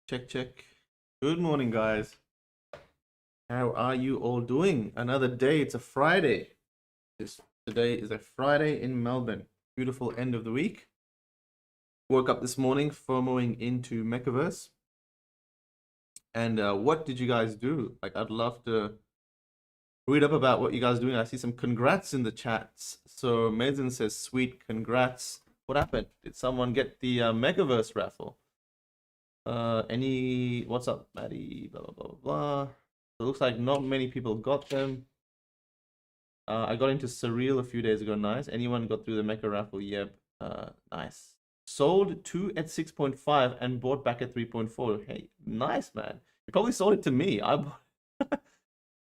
Check, check. Good morning, guys. How are you all doing? Another day. It's a Friday. Today is a Friday in Melbourne. Beautiful end of the week. Woke up this morning, FOMOing into MEKAVERSE. And what did you guys do? Like, I'd love to read up about what you guys are doing. I see some congrats in the chats. So Mazen says, "Sweet, congrats." What happened? Did someone get the MEKAVERSE raffle? What's up, Maddie? Blah, blah, blah, blah, blah. It looks like not many people got them. I got into Surreal a few days ago. Nice. Anyone got through the Mecha raffle? Yep. Nice. Sold 2 at 6.5 and bought back at 3.4. Hey, nice, man. You probably sold it to me.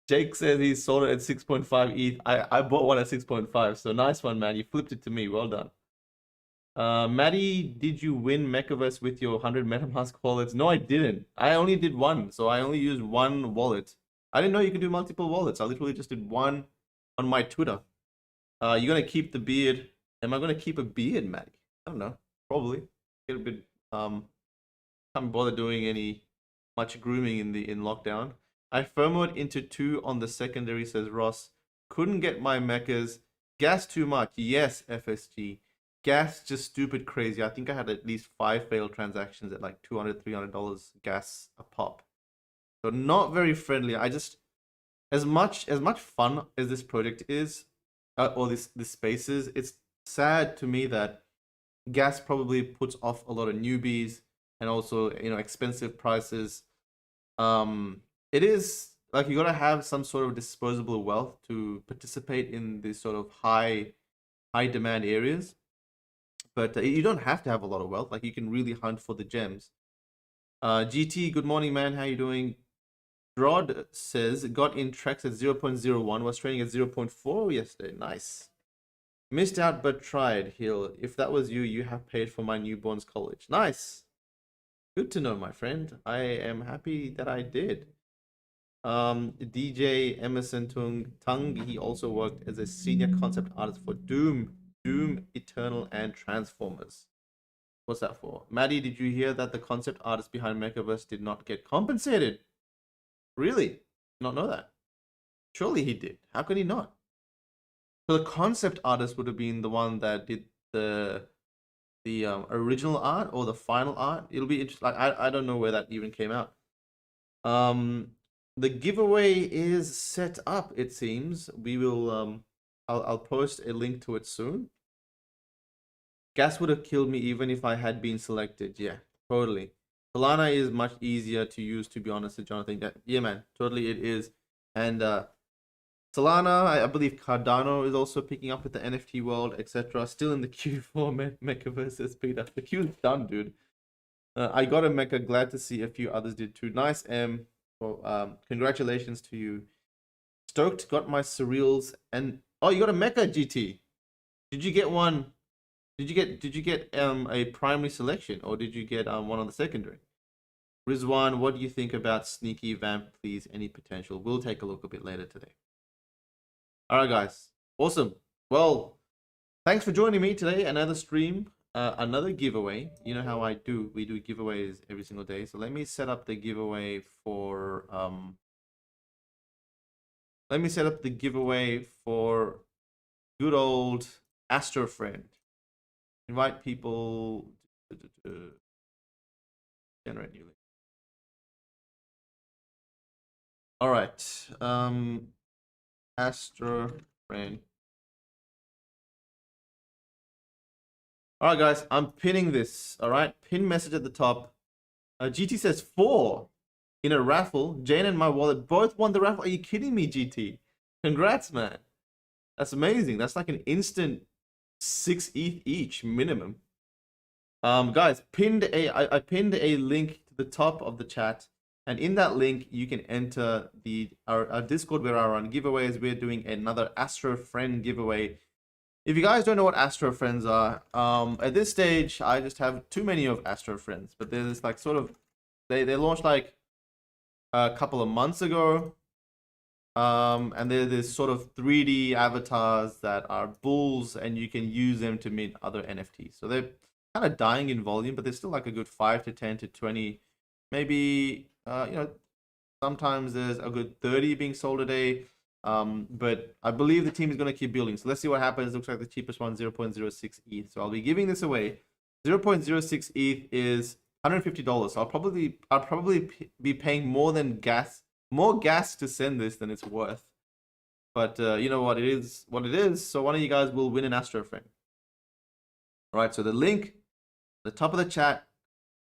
Jake says he sold it at 6.5 ETH. I bought one at 6.5. So nice one, man. You flipped it to me. Well done. Maddie, did you win MEKAVERSE with your 100 MetaMask wallets? No, I didn't. I only did one, so I only used one wallet. I didn't know you could do multiple wallets. I literally just did one on my Twitter. You gonna keep the beard? Am I gonna keep a beard, Maddie? I don't know. Probably. Get a bit can't bother doing any much grooming in lockdown. I FOMOed into 2 on the secondary, says Ross. Couldn't get my mechas. Gas too much. Yes, FSG. Gas just stupid crazy. I think I had at least 5 failed transactions at like $200, $300 gas a pop. So not very friendly. I just as much fun as this project is, or this space is, it's sad to me that gas probably puts off a lot of newbies and also expensive prices. It is like you gotta have some sort of disposable wealth to participate in these sort of high demand areas. But you don't have to have a lot of wealth. Like you can really hunt for the gems. GT, good morning, man. How you doing? Rod says got in tracks at 0.01, was trading at 0.4 yesterday. Nice. Missed out but tried. Hill. If that was you, you have paid for my newborn's college. Nice. Good to know, my friend. I am happy that I did. DJ Emerson Tung, he also worked as a senior concept artist for Doom, Eternal, and Transformers. What's that for? Maddie, did you hear that the concept artist behind MEKAVERSE did not get compensated? Really? Not know that. Surely he did. How could he not? So the concept artist would have been the one that did the original art or the final art. It'll be interesting. Like I don't know where that even came out. The giveaway is set up, it seems. We will I'll post a link to it soon. Gas would have killed me even if I had been selected. Yeah, totally. Solana is much easier to use, to be honest, Jonathan. Yeah, man, totally it is. And Solana, I believe Cardano is also picking up with the NFT world, etc. Still in the queue for MEKAVERSE Peter. The queue is done, dude. I got a Mecha. Glad to see a few others did too. Nice, M. Well, congratulations to you. Stoked, got my surreals and oh, you got a Mecha GT. Did you get one? Did you get a primary selection or did you get one on the secondary? Rizwan, what do you think about Sneaky Vamp? Please, any potential? We'll take a look a bit later today. All right, guys. Awesome. Well, thanks for joining me today. Another stream. Another giveaway. You know how I do. We do giveaways every single day. So let me set up the giveaway for good old Astro friend. Invite people to generate new link. All right. Astro friend. All right, guys, I'm pinning this. All right, pin message at the top. GT says 4 in a raffle. Jane and my wallet both won the raffle. Are you kidding me, GT? Congrats, man. That's amazing. That's like an instant 6 ETH each minimum. Guys, I pinned a link to the top of the chat, and in that link you can enter our Discord where I run giveaways. We're doing another Astro friend giveaway. If you guys don't know what Astro Friends are, at this stage, I just have too many of Astro Friends. But there's like sort of, they launched like a couple of months ago. And they're this sort of 3D avatars that are bulls, and you can use them to mint other NFTs. So they're kind of dying in volume, but there's still like a good 5 to 10 to 20 maybe sometimes there's a good 30 being sold a day. But I believe the team is going to keep building. So let's see what happens. Looks like the cheapest one, 0.06 ETH. So I'll be giving this away. 0.06 ETH is $150. So I'll probably be paying more gas to send this than it's worth. But you know what, it is what it is. So one of you guys will win an Astro frame. All right, so the link, the top of the chat,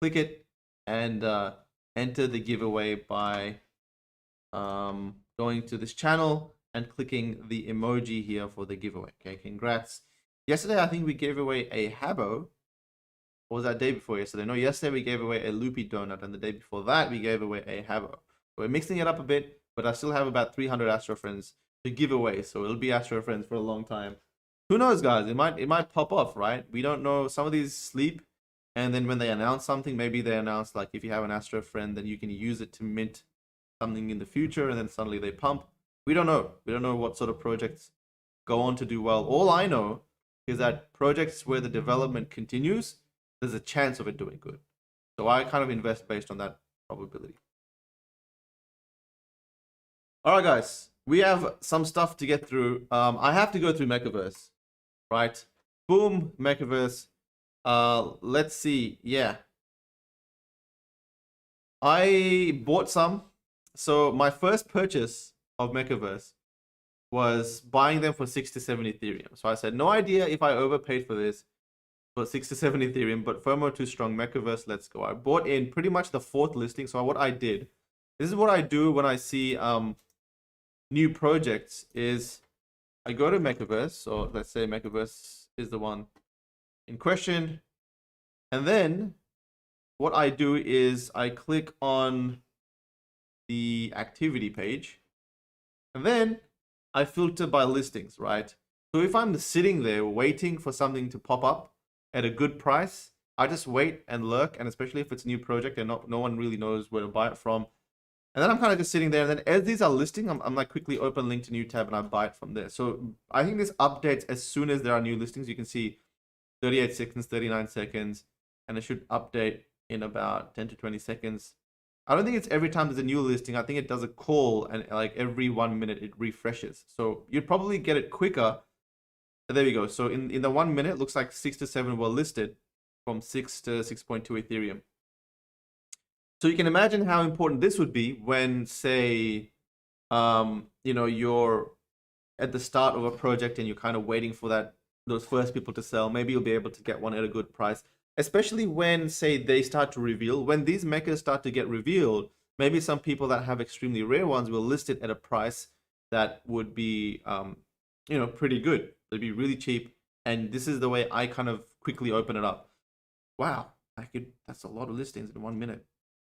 click it and enter the giveaway by going to this channel and clicking the emoji here for the giveaway. Okay, congrats. Yesterday, I think we gave away a Habbo. Or was that day before yesterday? No, yesterday we gave away a Loopy Donut, and the day before that we gave away a Habbo. We're mixing it up a bit, but I still have about 300 Astro friends to give away, so it'll be Astro friends for a long time. Who knows, guys? It might pop off, right? We don't know. Some of these sleep, and then when they announce something, maybe they announce like if you have an Astro friend, then you can use it to mint something in the future, and then suddenly they pump. We don't know. We don't know what sort of projects go on to do well. All I know is that projects where the development continues, there's a chance of it doing good. So I kind of invest based on that probability. All right, guys, we have some stuff to get through. I have to go through MEKAVERSE, right? Boom, MEKAVERSE. Let's see. Yeah, I bought some. So my first purchase of MEKAVERSE was buying them for 6 to 7 Ethereum. So I said, no idea if I overpaid for this for 6 to 7 Ethereum, but FOMO too strong, MEKAVERSE, let's go. I bought in pretty much the 4th listing. So what I did, this is what I do when I see new projects, is I go to MEKAVERSE. So let's say MEKAVERSE is the one in question. And then what I do is I click on the activity page, and then I filter by listings, right? So if I'm sitting there waiting for something to pop up at a good price, I just wait and lurk, and especially if it's a new project and no one really knows where to buy it from. And then I'm kind of just sitting there, and then as these are listing, I'm like quickly open link to new tab and I buy it from there. So I think this updates as soon as there are new listings. You can see 38 seconds, 39 seconds, and it should update in about 10 to 20 seconds. I don't think it's every time there's a new listing. I think it does a call, and like every 1 minute it refreshes. So you'd probably get it quicker. There we go. So in the 1 minute, looks like 6 to 7 were listed from 6 to 6.2 Ethereum. So you can imagine how important this would be when, say, you're at the start of a project and you're kind of waiting for those first people to sell. Maybe you'll be able to get one at a good price. Especially when, say, they start to reveal, when these mechas start to get revealed, maybe some people that have extremely rare ones will list it at a price that would be, pretty good. It'd be really cheap. And this is the way I kind of quickly open it up. Wow, that's a lot of listings in 1 minute.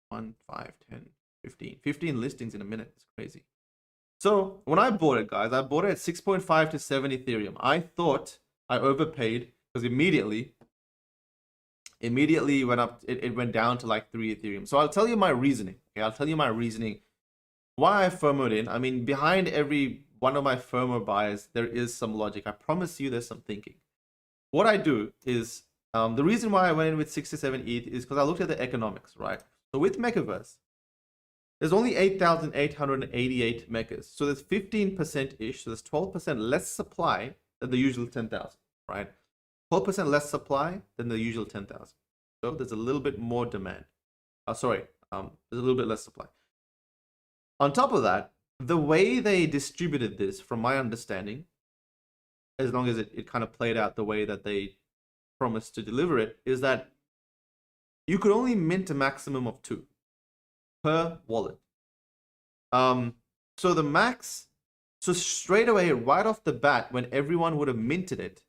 1, 5, 10, 15. 15 listings in a minute. It's crazy. So when I bought it, guys, I bought it at 6.5 to 7 Ethereum. I thought I overpaid because immediately went up, it went down to like 3 Ethereum. So I'll tell you my reasoning. Okay, I'll tell you my reasoning why I FOMO'd in. I mean, behind every one of my FOMO buys, there is some logic. I promise you there's some thinking. What I do is, the reason why I went in with 6 to 7 ETH is because I looked at the economics, right? So with MEKAVERSE, there's only 8,888 mechas. So there's 15%-ish. So there's 12% less supply than the usual 10,000, right? 12% less supply than the usual 10,000. So there's a little bit more demand. There's a little bit less supply. On top of that, the way they distributed this, from my understanding, as long as it kind of played out the way that they promised to deliver it, is that you could only mint a maximum of 2 per wallet. So the max, so straight away, right off the bat, when everyone would have minted it,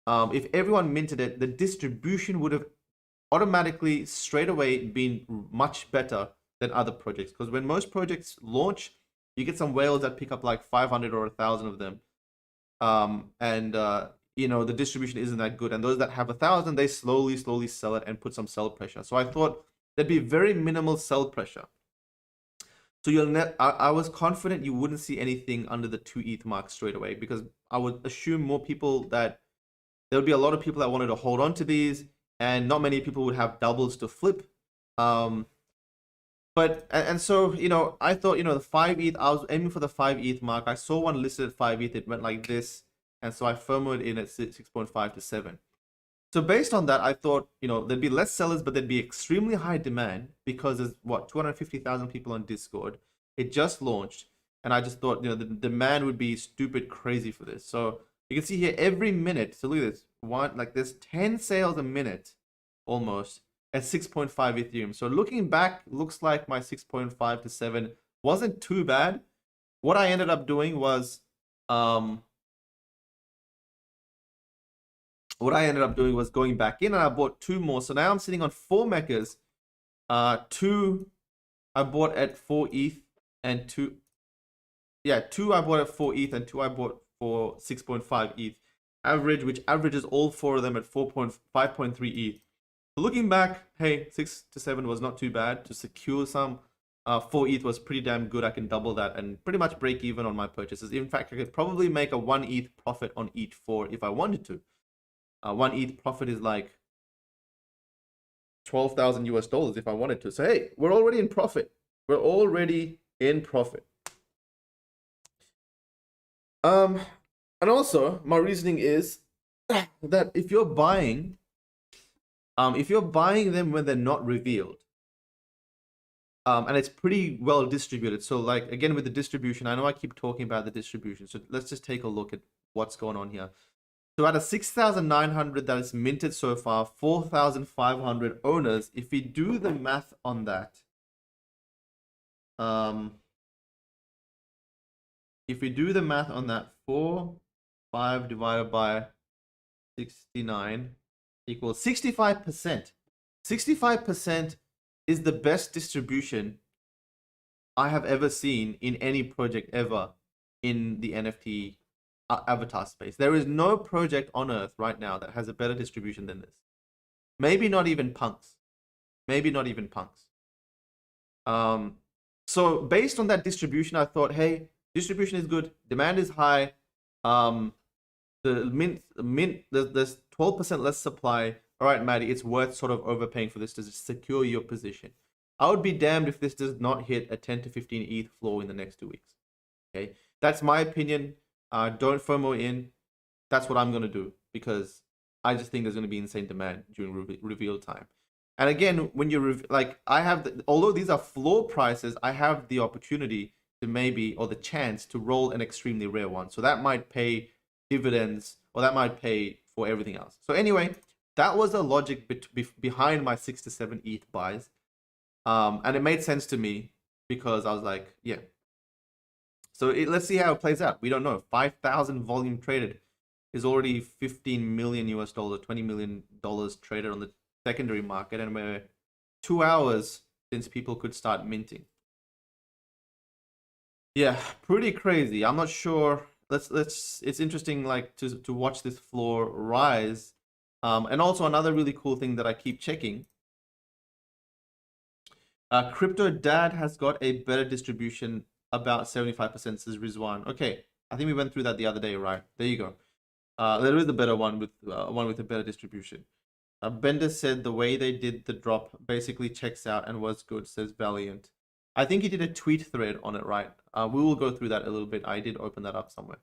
if everyone minted it, the distribution would have automatically straight away been much better than other projects. Because when most projects launch, you get some whales that pick up like 500 or 1,000 of them. The distribution isn't that good. And those that have 1,000, they slowly sell it and put some sell pressure. So I thought there'd be very minimal sell pressure. So I was confident you wouldn't see anything under the 2 ETH mark straight away, because I would assume there would be a lot of people that wanted to hold on to these, and not many people would have doubles to flip. But and so you know, I thought the 5 ETH. I was aiming for the 5 ETH mark. I saw one listed at 5 ETH. It went like this, and so I FOMOed in at 6.5 to 7. So based on that, I thought there'd be less sellers, but there'd be extremely high demand because there's 250,000 people on Discord. It just launched, and I just thought the demand would be stupid crazy for this. So you can see here every minute. So look at this there's 10 sales a minute almost at 6.5 Ethereum. So looking back, looks like my 6.5 to 7 wasn't too bad. What I ended up doing was going back in, and I bought 2 more. So now I'm sitting on 4 mechas. 2 I bought at 4 ETH and 2 I bought at 4 ETH and 2 I bought for 6.5 ETH average, which averages all 4 of them at 5.3 ETH. So looking back, hey, 6 to 7 was not too bad to secure some. 4 ETH was pretty damn good. I can double that and pretty much break even on my purchases. In fact, I could probably make a 1 ETH profit on each 4 if I wanted to. 1 ETH profit is like $12,000 if I wanted to. So hey, we're already in profit. We're already in profit. And also my reasoning is that if you're buying them when they're not revealed, and it's pretty well distributed. So like again with the distribution, I know I keep talking about the distribution. So let's just take a look at what's going on here. So out of 6,900 that is minted so far, 4,500 owners. If we do the math on that, if we do the math on that, 5 divided by 69 equals 65%. 65% is the best distribution I have ever seen in any project ever in the NFT avatar space. There is no project on earth right now that has a better distribution than this. Maybe not even punks. So based on that distribution, I thought, hey, distribution is good, demand is high, there's 12% less supply. All right, Maddie, it's worth sort of overpaying for this to secure your position. I would be damned if this does not hit a 10 to 15 ETH floor in the next 2 weeks. Okay, that's my opinion. Don't FOMO in. That's what I'm going to do because I just think there's going to be insane demand during reveal time. And again, when you although these are floor prices, I have the opportunity to or the chance to roll an extremely rare one. So that might pay dividends, or that might pay for everything else. So anyway, that was the logic behind my 6 to 7 ETH buys. And it made sense to me because I was like, yeah. So let's see how it plays out. We don't know. 5,000 volume traded is already $15 million US, $20 million traded on the secondary market, and we're 2 hours since people could start minting. Yeah, pretty crazy. I'm not sure. It's interesting to watch this floor rise. And also another really cool thing that I keep checking. Crypto Dad has got a better distribution, about 75%, says Rizwan. Okay, I think we went through that the other day, right? There you go. There is a better one with a better distribution. Bender said the way they did the drop basically checks out and was good, says Valiant. I think he did a tweet thread on it, right? We will go through that a little bit. I did open that up somewhere.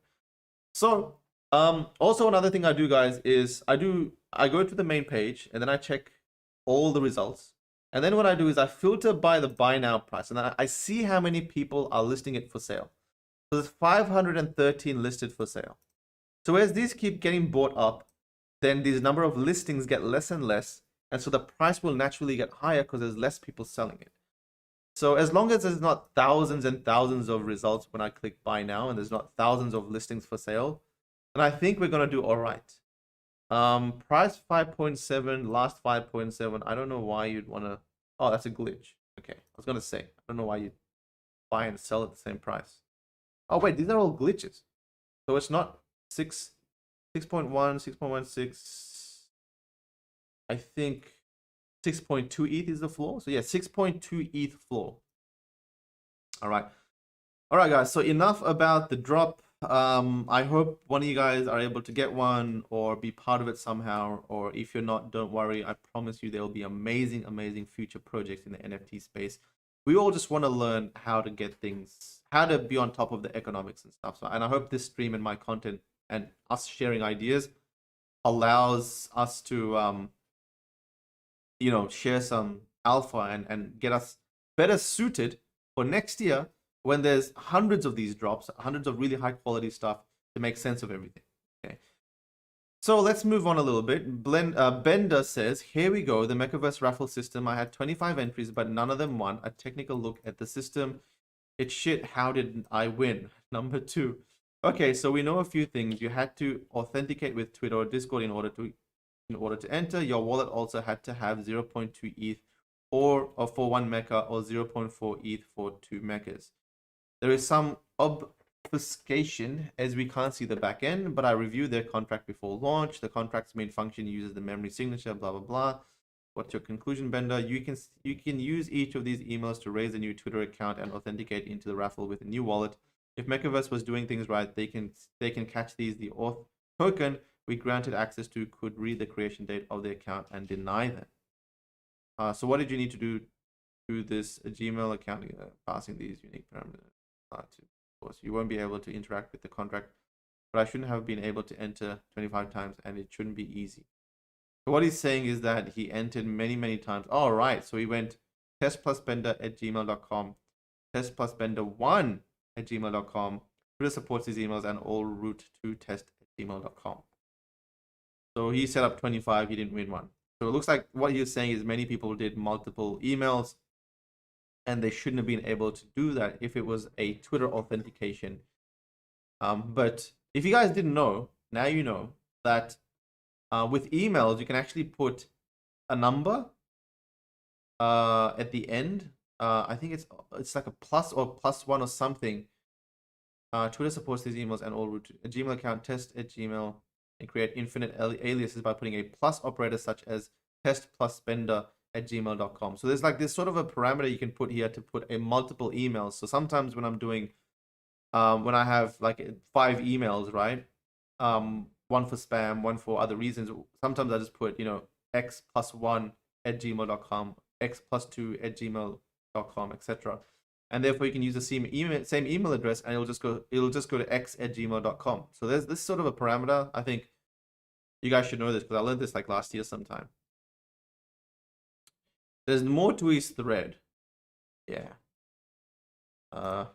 So, also another thing I do, guys, is I go to the main page and then I check all the results. And then what I do is I filter by the buy now price, and I see how many people are listing it for sale. So there's 513 listed for sale. So as these keep getting bought up, then these number of listings get less and less, and so the price will naturally get higher because there's less people selling it. So as long as there's not thousands and thousands of results when I click buy now, and there's not thousands of listings for sale, then I think we're gonna do all right. Price 5.7, last 5.7. I don't know why you'd wanna. Oh, that's a glitch. Okay, I was gonna say I don't know why you buy and sell at the same price. Oh wait, these are all glitches. So it's not 6.1, 6.16. I think 6.2 ETH is the floor. So yeah, 6.2 ETH floor. All right, guys. So enough about the drop. I hope one of you guys are able to get one or be part of it somehow. Or if you're not, don't worry. I promise you there will be amazing future projects in the NFT space. we all just want to learn how to get things, how to be on top of the economics and stuff. So, and I hope this stream and my content and us sharing ideas allows us to, share some alpha and get us better suited for next year when there's hundreds of these drops, hundreds of really high quality stuff to make sense of everything. Okay. So let's move on a little bit. Bender says, here we go, the MEKAVERSE raffle system. I had 25 entries, but none of them won. A technical look at the system. It's shit. How did I win? Number 2. Okay, so we know a few things. You had to authenticate with Twitter or Discord in order to enter. Your wallet also had to have 0.2 ETH or for 1 mecha or 0.4 ETH for 2 mechas. There is some obfuscation as we can't see the back end, but I reviewed their contract before launch. The contract's main function uses the memory signature, blah, blah, blah. What's your conclusion, Bender? You can use each of these emails to raise a new Twitter account and authenticate into the raffle with a new wallet. If MEKAVERSE was doing things right, they can catch these. The auth token we granted access to could read the creation date of the account and deny them. So what did you need to do to this Gmail account passing these unique parameters? Of course, you won't be able to interact with the contract, but I shouldn't have been able to enter 25 times, and it shouldn't be easy. So what he's saying is that he entered many, many times. All right, so he went testplusbender@gmail.com, testplusbender1@gmail.com. Twitter supports these emails and all route to test@gmail.com. So he set up 25, he didn't win one. So it looks like what you're saying is many people did multiple emails and they shouldn't have been able to do that if it was a Twitter authentication. But if you guys didn't know, now you know that with emails, you can actually put a number at the end. I think it's like a plus or +1 or something. Twitter supports these emails and all route to a Gmail account, test@gmail, and create infinite aliases by putting a plus operator such as testplusbender@gmail.com. So there's like this sort of a parameter you can put here to put a multiple emails. So sometimes when I'm doing, when I have like 5 emails, right? One for spam, one for other reasons. Sometimes I just put, x+1@gmail.com, x+2@gmail.com, etc. And therefore you can use the same email address and it'll just go to x@gmail.com. So there's this sort of a parameter. I think you guys should know this because I learned this like last year sometime. There's more to his thread. Yeah. Oh,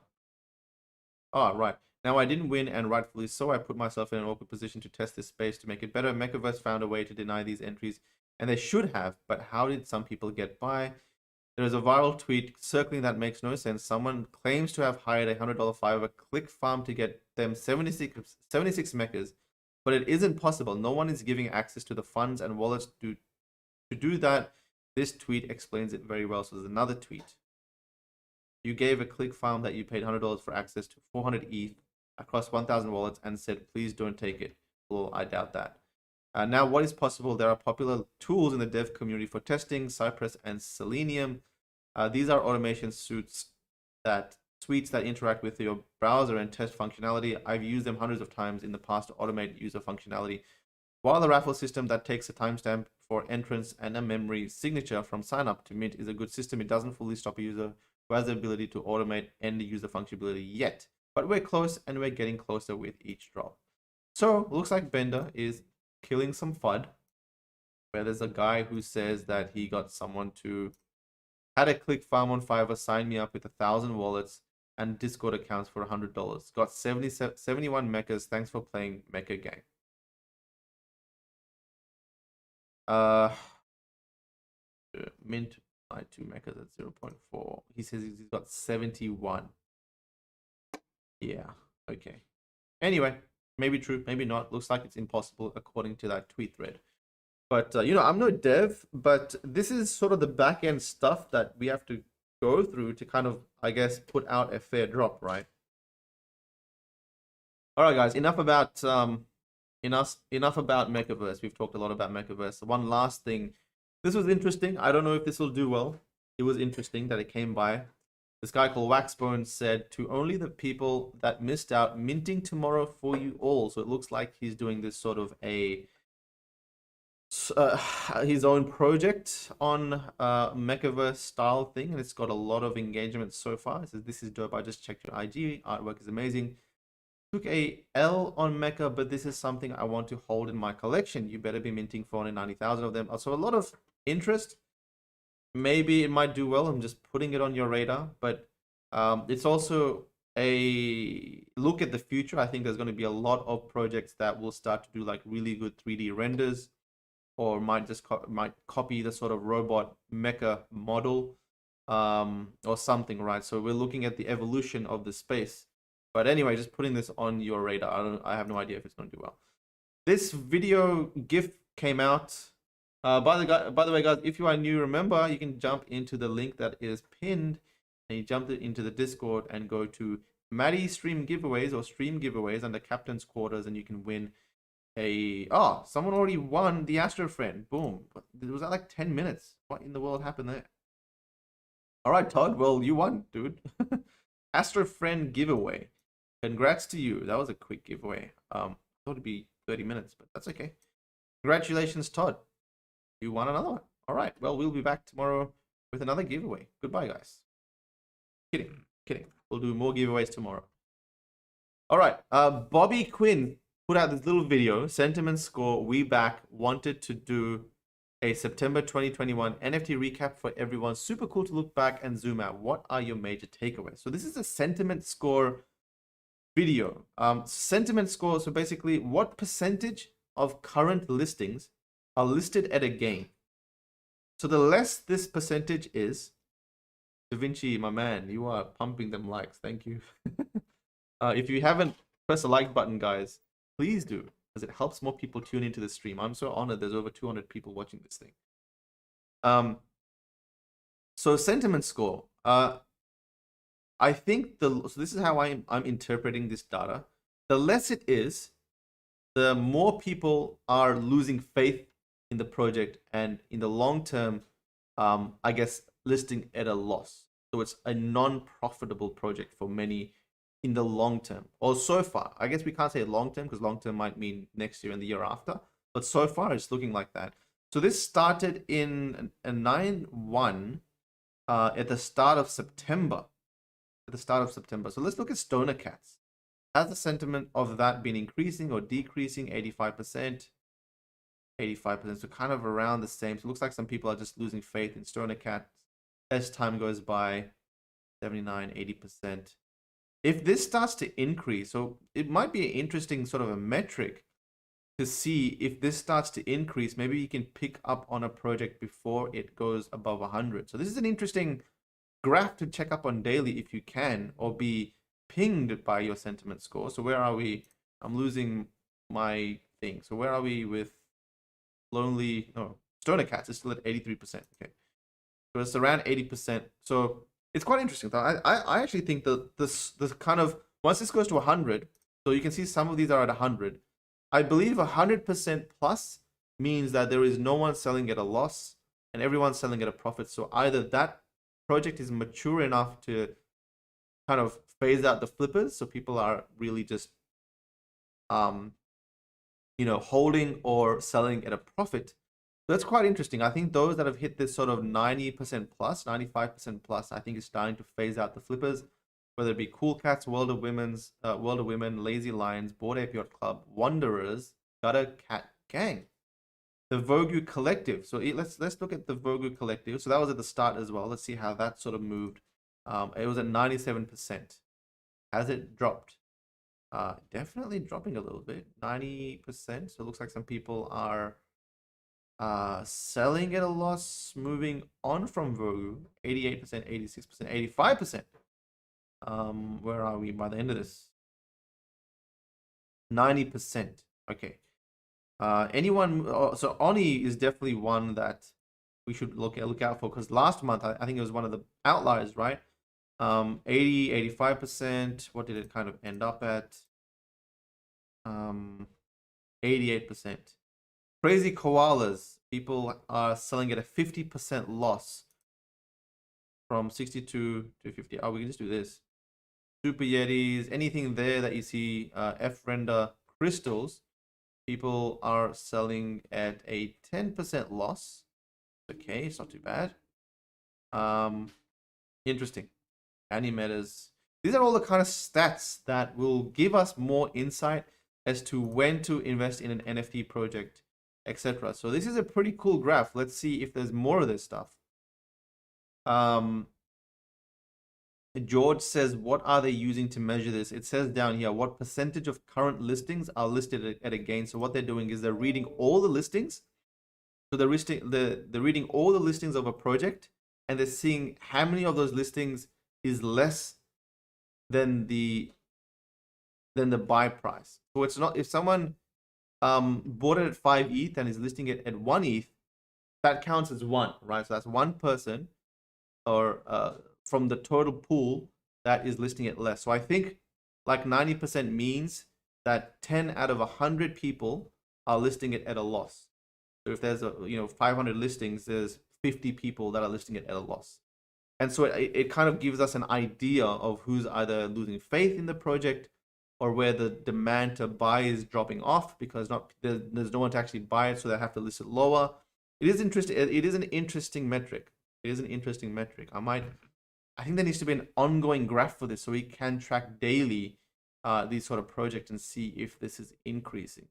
right. Now I didn't win, and rightfully so. I put myself in an awkward position to test this space to make it better. MEKAVERSE found a way to deny these entries, and they should have, but how did some people get by? There is a viral tweet circling that makes no sense. Someone claims to have hired a $100 Fiverr click farm to get them 76 mechas, but it isn't possible. No one is giving access to the funds and wallets to do that. This tweet explains it very well. So there's another tweet. You gave a click farm that you paid $100 for access to 400 ETH across 1,000 wallets and said, please don't take it. Well, I doubt that. Now, what is possible? There are popular tools in the dev community for testing, Cypress and Selenium. These are automation suites that interact with your browser and test functionality. I've used them hundreds of times in the past to automate user functionality. While the raffle system that takes a timestamp for entrance and a memory signature from sign up to mint is a good system, it doesn't fully stop a user who has the ability to automate end user functionality yet. But we're close and we're getting closer with each drop. So looks like Bender is killing some FUD, where there's a guy who says that he got someone to had a click farm on Fiverr, sign me up with 1,000 wallets and Discord accounts for $100. Got 71 mechas. Thanks for playing Mecha Gang. Mint by 2 mechas at 0.4. He says he's got 71. Yeah, okay. Anyway, maybe true, maybe not. Looks like it's impossible according to that tweet thread. But, I'm no dev, but this is sort of the back end stuff that we have to go through to kind of, I guess, put out a fair drop, right? All right, guys, enough about MEKAVERSE. We've talked a lot about MEKAVERSE. One last thing. This was interesting. I don't know if this will do well. It was interesting that it came by. This guy called Waxbone said, to only the people that missed out, minting tomorrow for you all. So it looks like he's doing this sort of a his own project on Mechaverse style thing, and it's got a lot of engagement so far. It says, "This is dope. I just checked your IG. Artwork is amazing. Took a L on Mecha, but this is something I want to hold in my collection. You better be minting 490,000 of them." Also, a lot of interest. Maybe it might do well. I'm just putting it on your radar, but it's also a look at the future. I think there's going to be a lot of projects that will start to do like really good 3D renders, or might just might copy the sort of robot mecha model, or something, right? So we're looking at the evolution of the space. But anyway, just putting this on your radar. I have no idea if it's going to do well. This video GIF came out. By the way, guys, if you are new, remember you can jump into the link that is pinned, and you jump into the Discord and go to Maddie Stream Giveaways or Stream Giveaways under Captain's Quarters, and you can win a. Oh, someone already won the Astro Friend. Boom! Was that like 10 minutes? What in the world happened there? All right, Todd. Well, you won, dude. Astro Friend giveaway. Congrats to you. That was a quick giveaway. I thought it'd be 30 minutes, but that's okay. Congratulations, Todd. You won another one. All right. Well, we'll be back tomorrow with another giveaway. Goodbye, guys. Kidding. We'll do more giveaways tomorrow. All right. Bobby Quinn put out this little video. Sentiment Score. We back. Wanted to do a September 2021 NFT recap for everyone. Super cool to look back and zoom out. What are your major takeaways? So this is a Sentiment Score video. Sentiment Score. So basically, what percentage of current listings are listed at a gain? So the less this percentage is, Da Vinci, my man, you are pumping them likes. Thank you. If you haven't pressed the like button, guys, please do, because it helps more people tune into the stream. I'm so honored there's over 200 people watching this thing. So Sentiment Score. I think so this is how I'm interpreting this data. The less it is, the more people are losing faith in the project, and in the long term, I guess, listing at a loss. So it's a non-profitable project for many in the long term, or so far. I guess we can't say long term, because long term might mean next year and the year after, but so far it's looking like that. So this started in a 9/1 at the start of September. So let's look at Stoner Cats. Has the sentiment of that been increasing or decreasing? 85%. 85%, so kind of around the same. So it looks like some people are just losing faith in Stoner Cats as time goes by. 79, 80%. If this starts to increase, so it might be an interesting sort of a metric to see if this starts to increase. Maybe you can pick up on a project before it goes above 100. So this is an interesting graph to check up on daily if you can, or be pinged by your sentiment score. So where are we? I'm losing my thing. So where are we with Stoner Cats is still at 83%. Okay, so it's around 80%. So it's quite interesting. I actually think that this kind of, once this goes to 100, so you can see some of these are at 100. I believe 100% plus means that there is no one selling at a loss and everyone's selling at a profit. So either that project is mature enough to kind of phase out the flippers, so people are really just holding or selling at a profit. That's quite interesting. I think those that have hit this sort of 90% plus, 95% plus, I think is starting to phase out the flippers, whether it be Cool Cats, World of Women, Lazy Lions, Bored Ape Yacht Club, Wanderers, Gutter Cat Gang, the Vogu Collective. So let's look at the Vogu Collective. So that was at the start as well. Let's see how that sort of moved. It was at 97%. Has it dropped? Definitely dropping a little bit, 90%. So it looks like some people are selling at a loss, moving on from Vogu. 88%, 86%, 85%. Where are we by the end of this? 90%. Okay. So Oni is definitely one that we should look out for, because last month I think it was one of the outliers, right? 80, 85%. What did it kind of end up at? 88%. Crazy Koalas. People are selling at a 50% loss from 62 to 50. Oh, we can just do this. Super Yetis, anything there that you see, F-Render crystals. People are selling at a 10% loss. Okay, it's not too bad. Interesting. Animators. These are all the kind of stats that will give us more insight as to when to invest in an NFT project, etc. So this is a pretty cool graph. Let's see if there's more of this stuff. George says, what are they using to measure this? It says down here, what percentage of current listings are listed at a gain? So what they're doing is they're reading all the listings. So they're reading all the listings of a project, and they're seeing how many of those listings is less than the buy price. So it's not, if someone bought it at 5 ETH and is listing it at 1 ETH, that counts as one, right? So that's one person, or from the total pool that is listing it less. So I think like 90% means that 10 out of 100 people are listing it at a loss. So if there's 500 listings, there's 50 people that are listing it at a loss. And so it kind of gives us an idea of who's either losing faith in the project or where the demand to buy is dropping off because there's no one to actually buy it, so they have to list it lower. It is interesting. It is an interesting metric. It is an interesting metric. I think there needs to be an ongoing graph for this so we can track daily these sort of projects and see if this is increasing.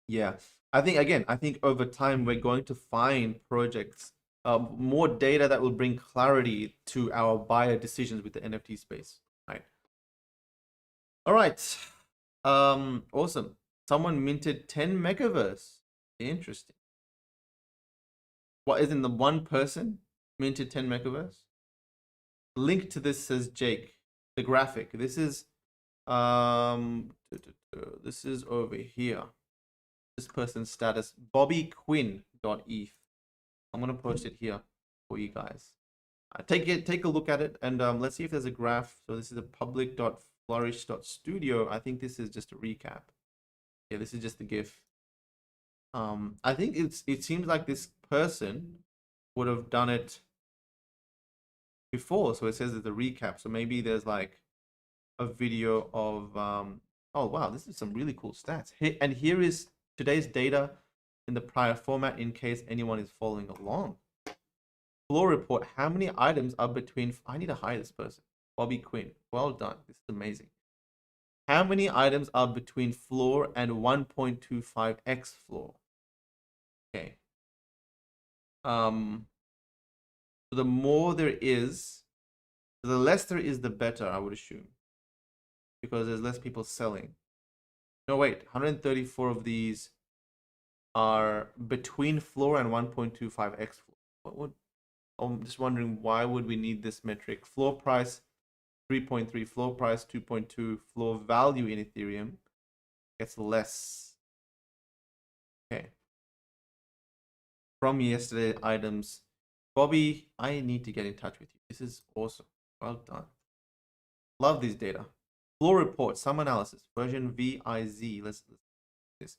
Yeah, I think over time we're going to find projects, more data that will bring clarity to our buyer decisions with the NFT space, right? All right, awesome. Someone minted 10 MEKAVERSE. Interesting. What, isn't the one person minted 10 MEKAVERSE? Link to this says Jake. The graphic. This is over here. This person's status, BobbyQuinn.eth. I'm gonna post it here for you guys. Take a look at it, and let's see if there's a graph. So this is a public.flourish.studio. I think this is just a recap. Yeah, this is just the GIF. I think it seems like this person would have done it before, so it says it's a recap. So maybe there's like a video of oh wow, this is some really cool stats. And here is today's data in the prior format in case anyone is following along. Floor report. How many items are between? I need to hire this person. Bobby Quinn. Well done. This is amazing. How many items are between floor and 1.25x floor? Okay. The more there is, the less there is, the better, I would assume, because there's less people selling. No, wait, 134 of these are between floor and 1.25x floor. I'm just wondering, why would we need this metric? Floor price 3.3, floor price 2.2, floor value in Ethereum gets less. Okay. From yesterday items. Bobby, I need to get in touch with you. This is awesome. Well done. Love these data. Floor report, sum analysis, version VIZ. Let's this.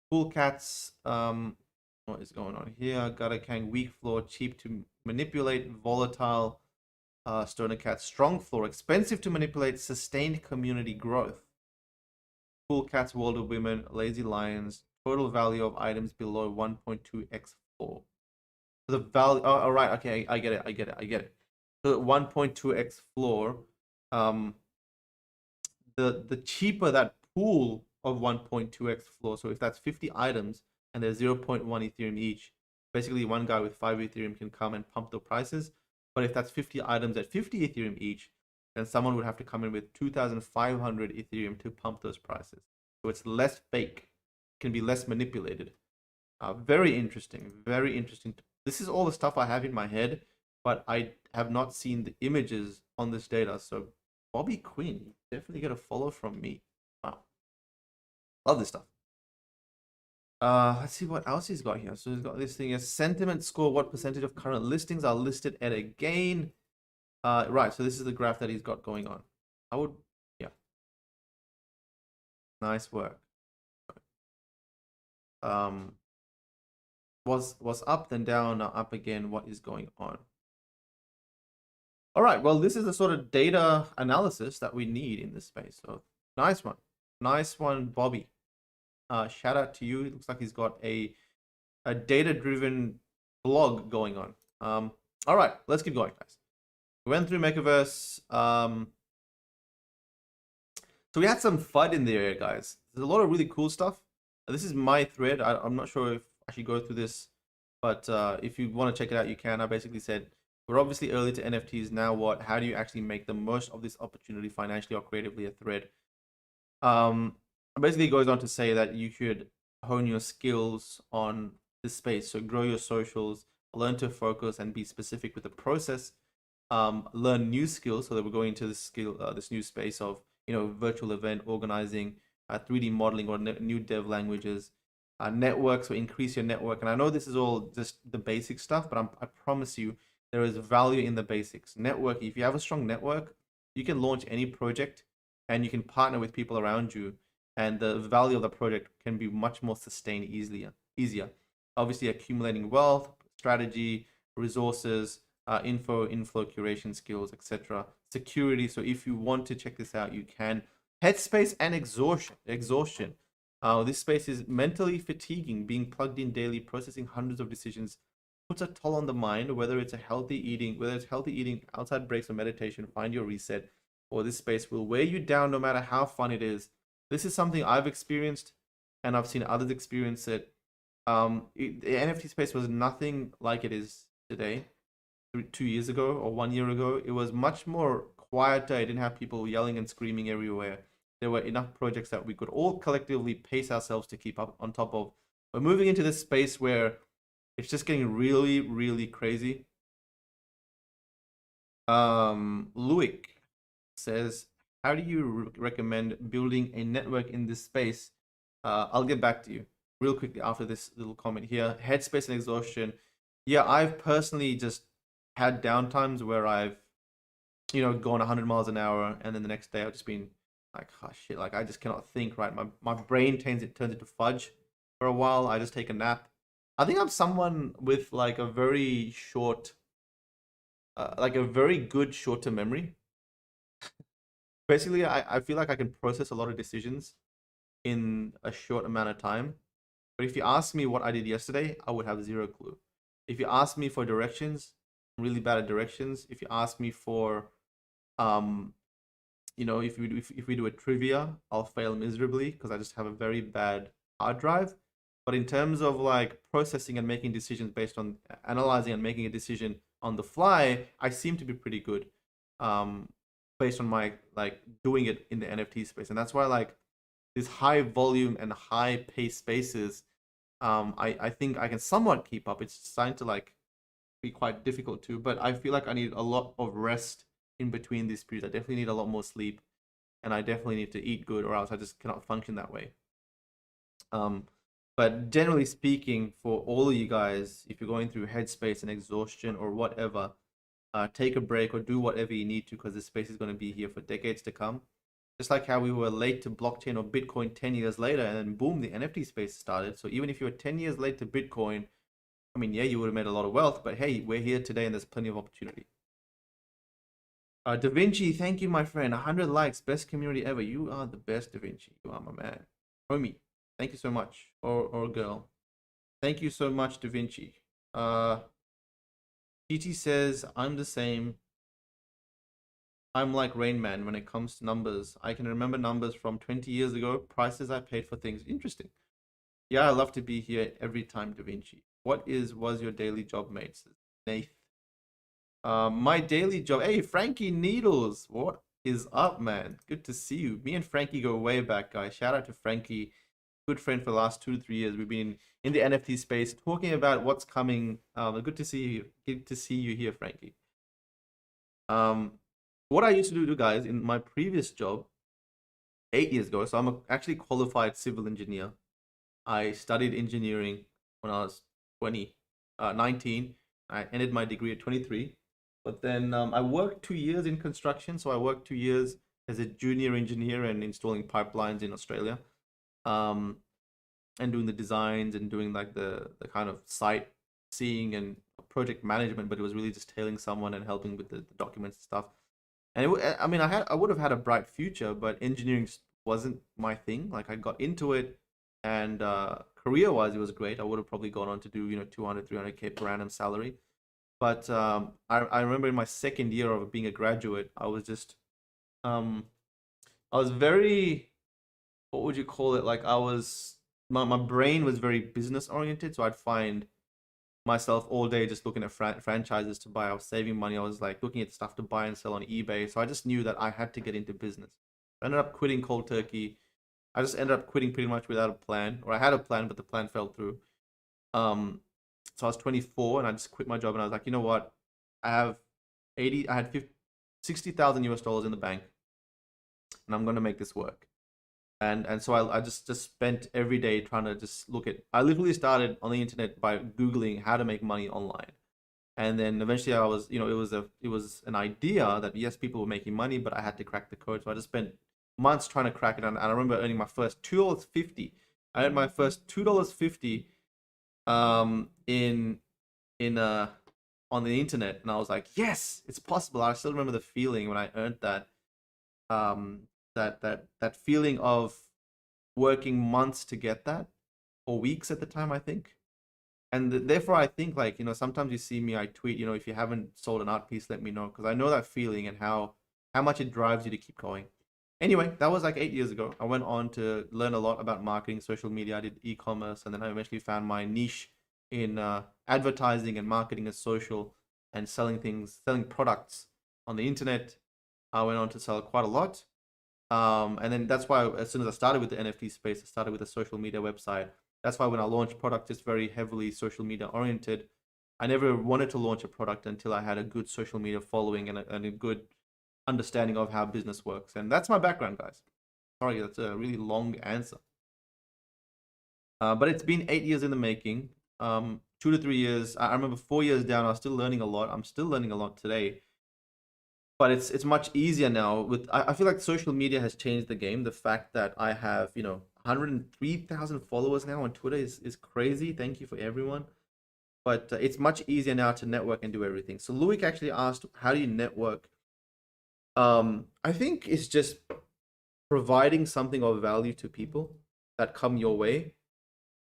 Cool Cats. What is going on here? Gutter Kang, weak floor, cheap to manipulate, volatile. Stoner Cat, strong floor, expensive to manipulate, sustained community growth. Cool Cats, World of Women, Lazy Lions, total value of items below 1.2x floor. The value, oh, right, okay, I get it. So 1.2x floor, the cheaper that pool of 1.2x floor, so if that's 50 items and there's 0.1 Ethereum each, basically one guy with 5 Ethereum can come and pump the prices. But if that's 50 items at 50 Ethereum each, then someone would have to come in with 2,500 Ethereum to pump those prices. So it's less fake, can be less manipulated. Very interesting, very interesting. This is all the stuff I have in my head, but I have not seen the images on this data. So Bobby Quinn, you definitely get a follow from me. Wow. Love this stuff. Let's see what else he's got here. So he's got this thing, a sentiment score. What percentage of current listings are listed at a gain? Right. So this is the graph that he's got going on. Yeah. Nice work. Was up, then down, now up again. What is going on? All right. Well, this is the sort of data analysis that we need in this space. So nice one, Bobby. Shout out to you. It looks like he's got a data-driven blog going on. All right, let's keep going, guys. We went through MEKAVERSE. So we had some FUD in the area, guys. There's a lot of really cool stuff. This is my thread. I'm not sure if I should go through this, but if you want to check it out, you can. I basically said, we're obviously early to NFTs. Now what? How do you actually make the most of this opportunity financially or creatively? A thread. Basically goes on to say that you should hone your skills on this space. So grow your socials, learn to focus and be specific with the process. Learn new skills. So that we're going into this new space of virtual event organizing, 3D modeling or new dev languages, networks. So increase your network. And I know this is all just the basic stuff, but I promise you there is value in the basics. Network. If you have a strong network, you can launch any project, and you can partner with people around you, and the value of the project can be much more sustained easier. Obviously, accumulating wealth, strategy, resources, inflow curation skills, etc. Security. So if you want to check this out, you can. Headspace and exhaustion. This space is mentally fatiguing. Being plugged in daily, processing hundreds of decisions puts a toll on the mind. Whether it's healthy eating, outside breaks or meditation, find your reset. Or this space will weigh you down no matter how fun it is. This is something I've experienced, and I've seen others experience it. The NFT space was nothing like it is today. 2 years ago or 1 year ago, it was much more quieter. It didn't have people yelling and screaming everywhere. There were enough projects that we could all collectively pace ourselves to keep up on top of. We're moving into this space where it's just getting really, really crazy. Luik says, how do you recommend building a network in this space? I'll get back to you real quickly after this little comment here. Headspace and exhaustion. Yeah, I've personally just had downtimes where I've gone 100 miles an hour, and then the next day I've just been like, oh shit, like I just cannot think right. My brain turns into fudge for a while. I just take a nap. I think I'm someone with like a very short like a very good short-term memory. Basically, I feel like I can process a lot of decisions in a short amount of time. But if you ask me what I did yesterday, I would have zero clue. If you ask me for directions, I'm really bad at directions. If you ask me for, if we do a trivia, I'll fail miserably because I just have a very bad hard drive. But in terms of like processing and making decisions based on analyzing and making a decision on the fly, I seem to be pretty good. Based on my like doing it in the NFT space. And that's why like these high volume and high pace spaces, I think I can somewhat keep up. It's starting to like be quite difficult too, but I feel like I need a lot of rest in between these periods. I definitely need a lot more sleep, and I definitely need to eat good, or else I just cannot function that way. But generally speaking, for all of you guys, if you're going through headspace and exhaustion or whatever, take a break or do whatever you need to, because this space is going to be here for decades to come. Just like how we were late to blockchain or Bitcoin 10 years later, and then boom, the NFT space started. So even if you were 10 years late to Bitcoin, I mean, yeah, you would have made a lot of wealth, but hey, we're here today and there's plenty of opportunity. Da Vinci, thank you, my friend. 100 likes, best community ever. You are the best, Da Vinci. You are my man. Homie, thank you so much. Or girl. Thank you so much, Da Vinci. GT says, I'm the same. I'm like Rain Man when it comes to numbers. I can remember numbers from 20 years ago, prices I paid for things. Interesting. Yeah, I love to be here every time, Da Vinci. What was your daily job, mates? Nath. My daily job. Hey, Frankie Needles. What is up, man? Good to see you. Me and Frankie go way back, guys. Shout out to Frankie. Good friend for the last 2 to 3 years. We've been in the NFT space talking about what's coming. Good to see you. Good to see you here, Frankie. What I used to do, guys, in my previous job 8 years ago. So I'm actually qualified civil engineer. I studied engineering when I was 19. I ended my degree at 23. But then I worked 2 years in construction. So I worked 2 years as a junior engineer and installing pipelines in Australia. And doing the designs and doing like the kind of site seeing and project management, but it was really just tailing someone and helping with the documents and stuff. And I mean, I would have had a bright future, but engineering just wasn't my thing. Like I got into it, and career-wise, it was great. I would have probably gone on to do 200, 300K per annum salary. But I remember in my second year of being a graduate, I was just I was very, what would you call it? Like my brain was very business oriented, so I'd find myself all day just looking at franchises to buy. I was saving money. I was like looking at stuff to buy and sell on eBay. So I just knew that I had to get into business. I ended up quitting cold turkey. I just ended up quitting pretty much without a plan, or I had a plan, but the plan fell through. Um, so I was 24 and I just quit my job and I was like, you know what? I have 80, I had 50, 60,000 US dollars in the bank and I'm gonna make this work. And so I just spent every day trying to just look at. I literally started on the internet by googling how to make money online, and then eventually I was, it was an idea that yes, people were making money, but I had to crack the code. So I just spent months trying to crack it, and I remember earning my first $2.50. I earned my first $2.50 in on the internet, and I was like, yes, it's possible. I still remember the feeling when I earned that. That feeling of working months to get that, or weeks at the time, I think. And therefore, I think, like, sometimes you see me, I tweet, if you haven't sold an art piece, let me know, because I know that feeling and how much it drives you to keep going. Anyway, that was like 8 years ago. I went on to learn a lot about marketing, social media. I did e-commerce, and then I eventually found my niche in advertising and marketing as social, and selling products on the internet. I went on to sell quite a lot. And then that's why as soon as I started with the NFT space, I started with a social media website. That's why when I launched product, it's very heavily social media oriented. I never wanted to launch a product until I had a good social media following and a good understanding of how business works. And that's my background, guys. Sorry, that's a really long answer. But it's been 8 years in the making. 2 to 3 years. I remember 4 years down, I was still learning a lot. I'm still learning a lot today. But it's much easier now. I feel like social media has changed the game. The fact that I have 103,000 followers now on Twitter is crazy. Thank you for everyone. But it's much easier now to network and do everything. So Louis actually asked, how do you network? I think it's just providing something of value to people that come your way.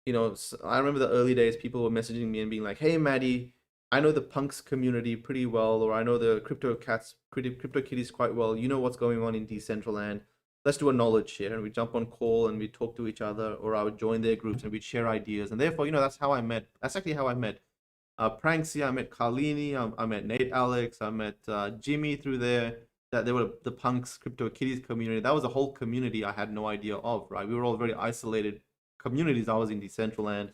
I remember the early days, people were messaging me and being like, "Hey, Maddie, I know the punks community pretty well, or I know the crypto kitties quite well. You know what's going on in Decentraland. Let's do a knowledge share." And we jump on call and we talk to each other, or I would join their groups and we'd share ideas. And therefore, that's how I met. That's actually how I met Pranksy. I met Carlini. I met Nate Alex. I met Jimmy through there. That they were the punks crypto kitties community. That was a whole community I had no idea of. Right, we were all very isolated communities. I was in Decentraland.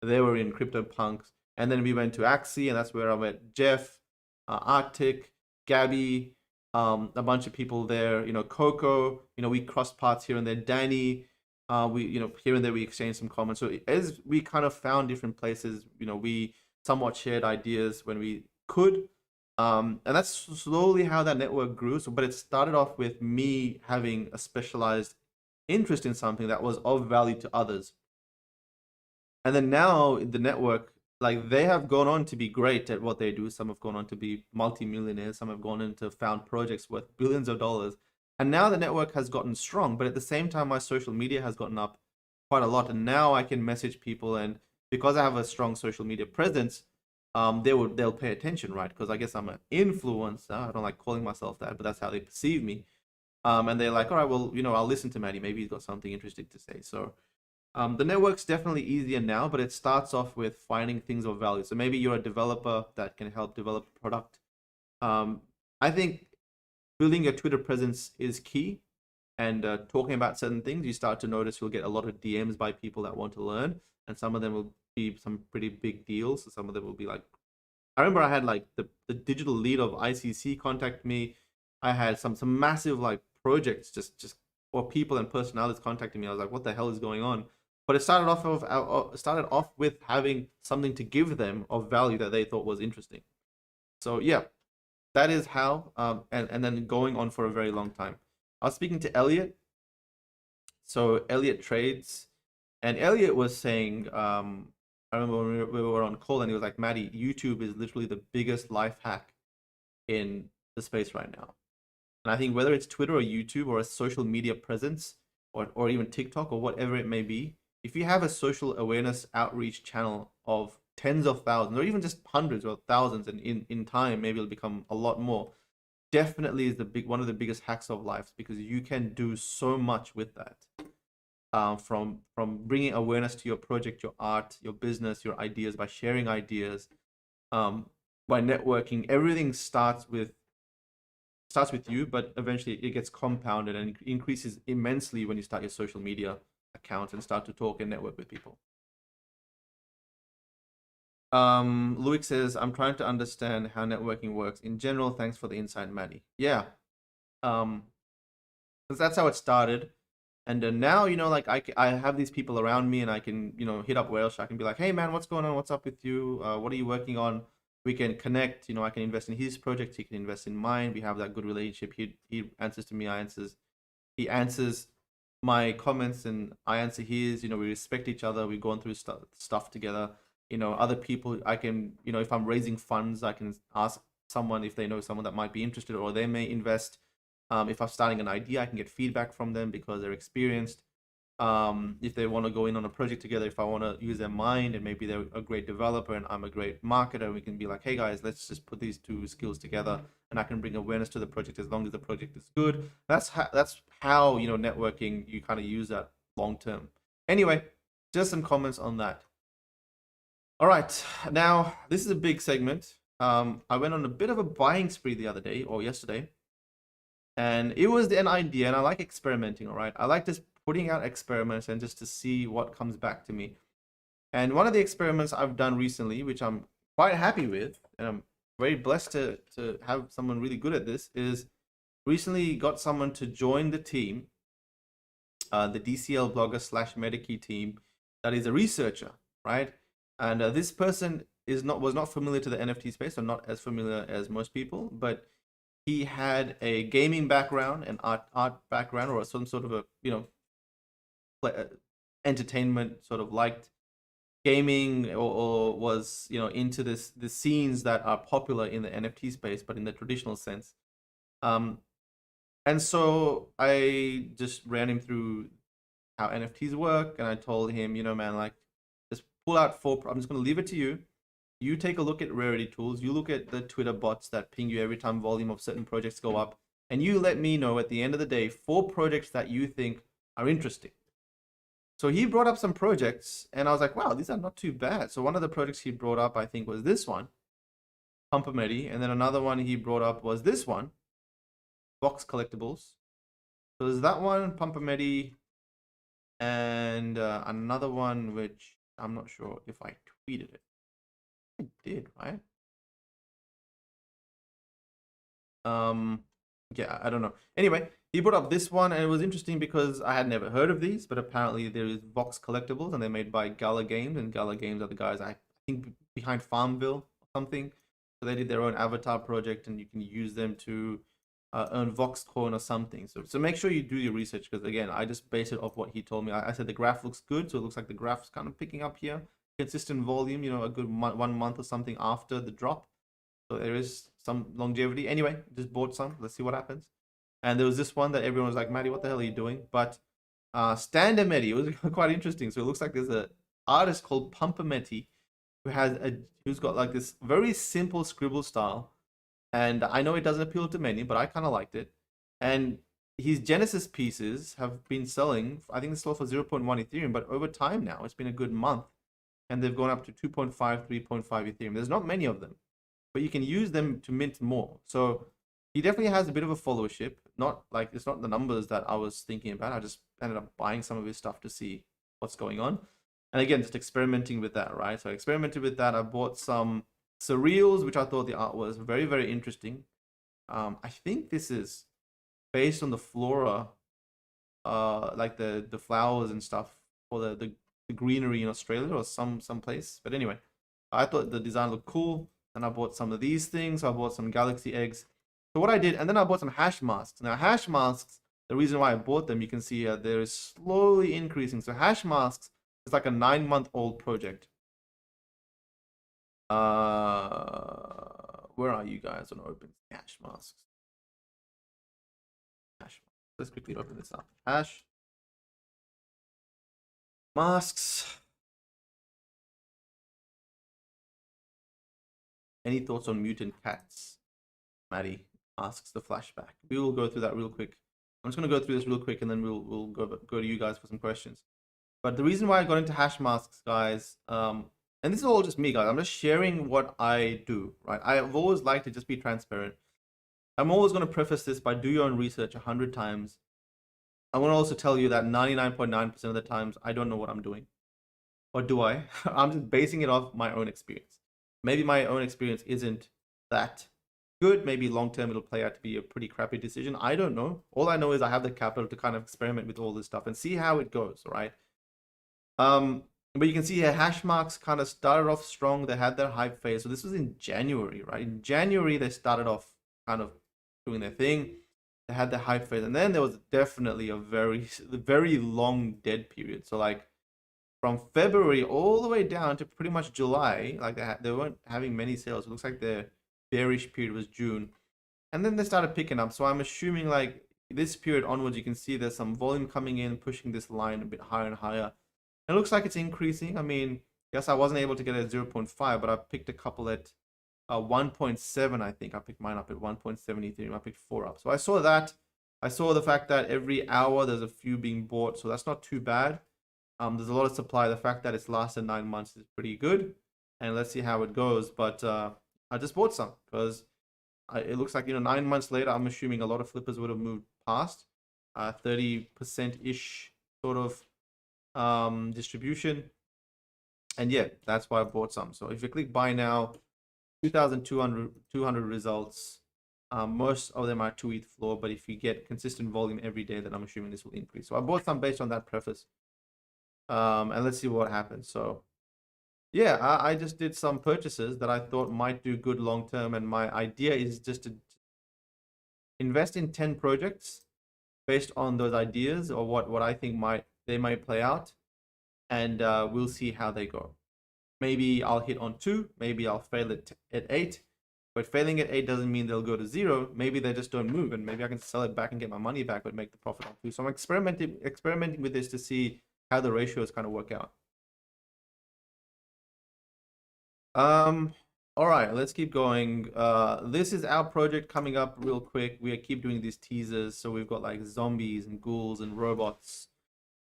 They were in CryptoPunks. And then we went to Axie, and that's where I met Jeff, Arctic, Gabby, a bunch of people there. Coco. We crossed paths here and there. Danny. We here and there we exchanged some comments. So as we kind of found different places, we somewhat shared ideas when we could. And that's slowly how that network grew. But it started off with me having a specialized interest in something that was of value to others. And then now the network, like, they have gone on to be great at what they do. Some have gone on to be multimillionaires. Some have gone into found projects worth billions of dollars. And now the network has gotten strong. But at the same time, my social media has gotten up quite a lot. And now I can message people. And because I have a strong social media presence, they'll pay attention, right? Because I guess I'm an influencer. I don't like calling myself that, but that's how they perceive me. And they're like, all right, well, I'll listen to Maddie. Maybe he's got something interesting to say. So the network's definitely easier now, but it starts off with finding things of value. So maybe you're a developer that can help develop a product. I think building your Twitter presence is key. And talking about certain things, you start to notice you'll get a lot of DMs by people that want to learn. And some of them will be some pretty big deals. So some of them will be like, I remember I had like the digital lead of ICC contact me. I had some massive like projects just or people and personalities contacting me. I was like, what the hell is going on? But it started off with having something to give them of value that they thought was interesting. So yeah, that is how, and then going on for a very long time. I was speaking to Elliot. So Elliot trades, and Elliot was saying, I remember when we were on call, and he was like, "Maddie, YouTube is literally the biggest life hack in the space right now." And I think whether it's Twitter or YouTube or a social media presence, or even TikTok or whatever it may be, if you have a social awareness outreach channel of tens of thousands, or even just hundreds or thousands, and in time maybe it'll become a lot more, definitely is one of the biggest hacks of life, because you can do so much with that. From bringing awareness to your project, your art, your business, your ideas, by sharing ideas, by networking. Everything starts with you, but eventually it gets compounded and increases immensely when you start your social media account and start to talk and network with people. Luik says, I'm trying to understand how networking works in general. Thanks for the insight, Maddie. Yeah. Because that's how it started. And then now, like I have these people around me, and I can, hit up Whale Shark and be like, hey man, what's going on? What's up with you? What are you working on? We can connect. I can invest in his project. He can invest in mine. We have that good relationship. He answers to me. He answers my comments, and I answer his. We respect each other. We've gone through stuff together. Other people, I can, if I'm raising funds, I can ask someone if they know someone that might be interested, or they may invest. If I'm starting an idea, I can get feedback from them because they're experienced. If they want to go in on a project together, if I want to use their mind, and maybe they're a great developer and I'm a great marketer, we can be like, hey guys, let's just put these two skills together, and I can bring awareness to the project as long as the project is good. That's how networking, you kind of use that long term. Anyway, just some comments on that. All right, now this is a big segment. I went on a bit of a buying spree the other day, or yesterday. And it was an idea, and I like experimenting, all right? I like just putting out experiments and just to see what comes back to me. And one of the experiments I've done recently, which I'm quite happy with, and I'm very blessed to have someone really good at this, is recently got someone to join the team, the DCL blogger / Medikey team, that is a researcher, right? And this person was not familiar to the NFT space, or not as familiar as most people, but he had a gaming background, an art background, or some sort of a entertainment, sort of liked gaming, or was into the scenes that are popular in the NFT space, but in the traditional sense. And so I just ran him through how NFTs work, and I told him, man, like, just pull out I'm just gonna leave it to you. You take a look at rarity tools. You look at the Twitter bots that ping you every time volume of certain projects go up. And you let me know at the end of the day 4 projects that you think are interesting. So he brought up some projects, and I was like, wow, these are not too bad. So one of the projects he brought up, I think, was this one, Pumpameti. And then another one he brought up was this one, Box Collectibles. So there's that one, Pumpameti, and another one, which I'm not sure if I tweeted it. I did, right? Yeah, I don't know. Anyway, he brought up this one, and it was interesting because I had never heard of these, but apparently there is Vox Collectibles, and they're made by Gala Games, and Gala Games are the guys, I think, behind Farmville or something. So they did their own avatar project, and you can use them to earn Vox coin or something. So make sure you do your research, because again, I just based it off what he told me. I said the graph looks good, so it looks like the graph's kind of picking up here. Consistent volume, a good 1 month or something after the drop. So there is some longevity. Anyway, just bought some. Let's see what happens. And there was this one that everyone was like, Maddie, what the hell are you doing? But Standameti, it was quite interesting. So it looks like there's an artist called Pumpameti who's got like this very simple scribble style. And I know it doesn't appeal to many, but I kind of liked it. And his Genesis pieces have been selling, I think they sold for 0.1 Ethereum, but over time now, it's been a good month. And they've gone up to 2.5, 3.5 Ethereum. There's not many of them, but you can use them to mint more. So he definitely has a bit of a followership. Not like, it's not the numbers that I was thinking about. I just ended up buying some of his stuff to see what's going on. And again, just experimenting with that, right? So I experimented with that. I bought some surreals, which I thought the art was very, very interesting. I think this is based on the flora, like the flowers and stuff for the greenery in Australia or some place. But anyway, I thought the design looked cool. And I bought some of these things. I bought some galaxy eggs. So what I did, and then I bought some hash masks. Now hash masks, the reason why I bought them, you can see here, they're slowly increasing. So hash masks is like a 9-month-old project. Where are you guys on open hash masks? Hash. Let's quickly open this up. Hash Masks. Any thoughts on Mutant Cats? Maddie asks the flashback. We will go through that real quick. I'm just gonna go through this real quick, and then we'll go to you guys for some questions. But the reason why I got into hash masks, guys, and this is all just me, guys. I'm just sharing what I do, right? I've always liked to just be transparent. I'm always going to preface this by do your own research 100 times. I want to also tell you that 99.9% of the times I don't know what I'm doing. Or do I? I'm just basing it off my own experience. Maybe my own experience isn't that good. Maybe long term it'll play out to be a pretty crappy decision. I don't know. All I know is I have the capital to kind of experiment with all this stuff and see how it goes, right? But you can see here hash marks kind of started off strong. They had their hype phase. So this was in January, right? In January they started off kind of doing their thing. They had the hype phase, and then there was definitely a very long dead period. So like from February all the way down to pretty much July, like they weren't having many sales. It looks like their bearish period was June, and then they started picking up. So I'm assuming like this period onwards, you can see there's some volume coming in, pushing this line a bit higher and higher. It looks like it's increasing. I mean, yes, I wasn't able to get it at 0.5, but I picked a couple at 1.7. I think I picked mine up at 1.73. I picked 4 up. So I saw that. I saw the fact that every hour there's a few being bought, so that's not too bad. There's a lot of supply. The fact that it's lasted 9 months is pretty good, and let's see how it goes. But I just bought some because it looks like 9 months later, I'm assuming a lot of flippers would have moved past 30% ish sort of distribution, and yeah, that's why I bought some. So if you click buy now, 2,200 results. Most of them are 2 ETH floor, but if you get consistent volume every day, then I'm assuming this will increase. So I bought some based on that preface, and let's see what happens. So yeah, I just did some purchases that I thought might do good long term, and my idea is just to invest in 10 projects based on those ideas or what I think they might play out, and we'll see how they go. Maybe I'll hit on 2, maybe I'll fail at 8, but failing at 8 doesn't mean they'll go to 0. Maybe they just don't move, and maybe I can sell it back and get my money back, but make the profit on 2. So I'm experimenting with this to see how the ratios kind of work out. All right, let's keep going. This is our project coming up real quick. We keep doing these teasers, so we've got like zombies and ghouls and robots.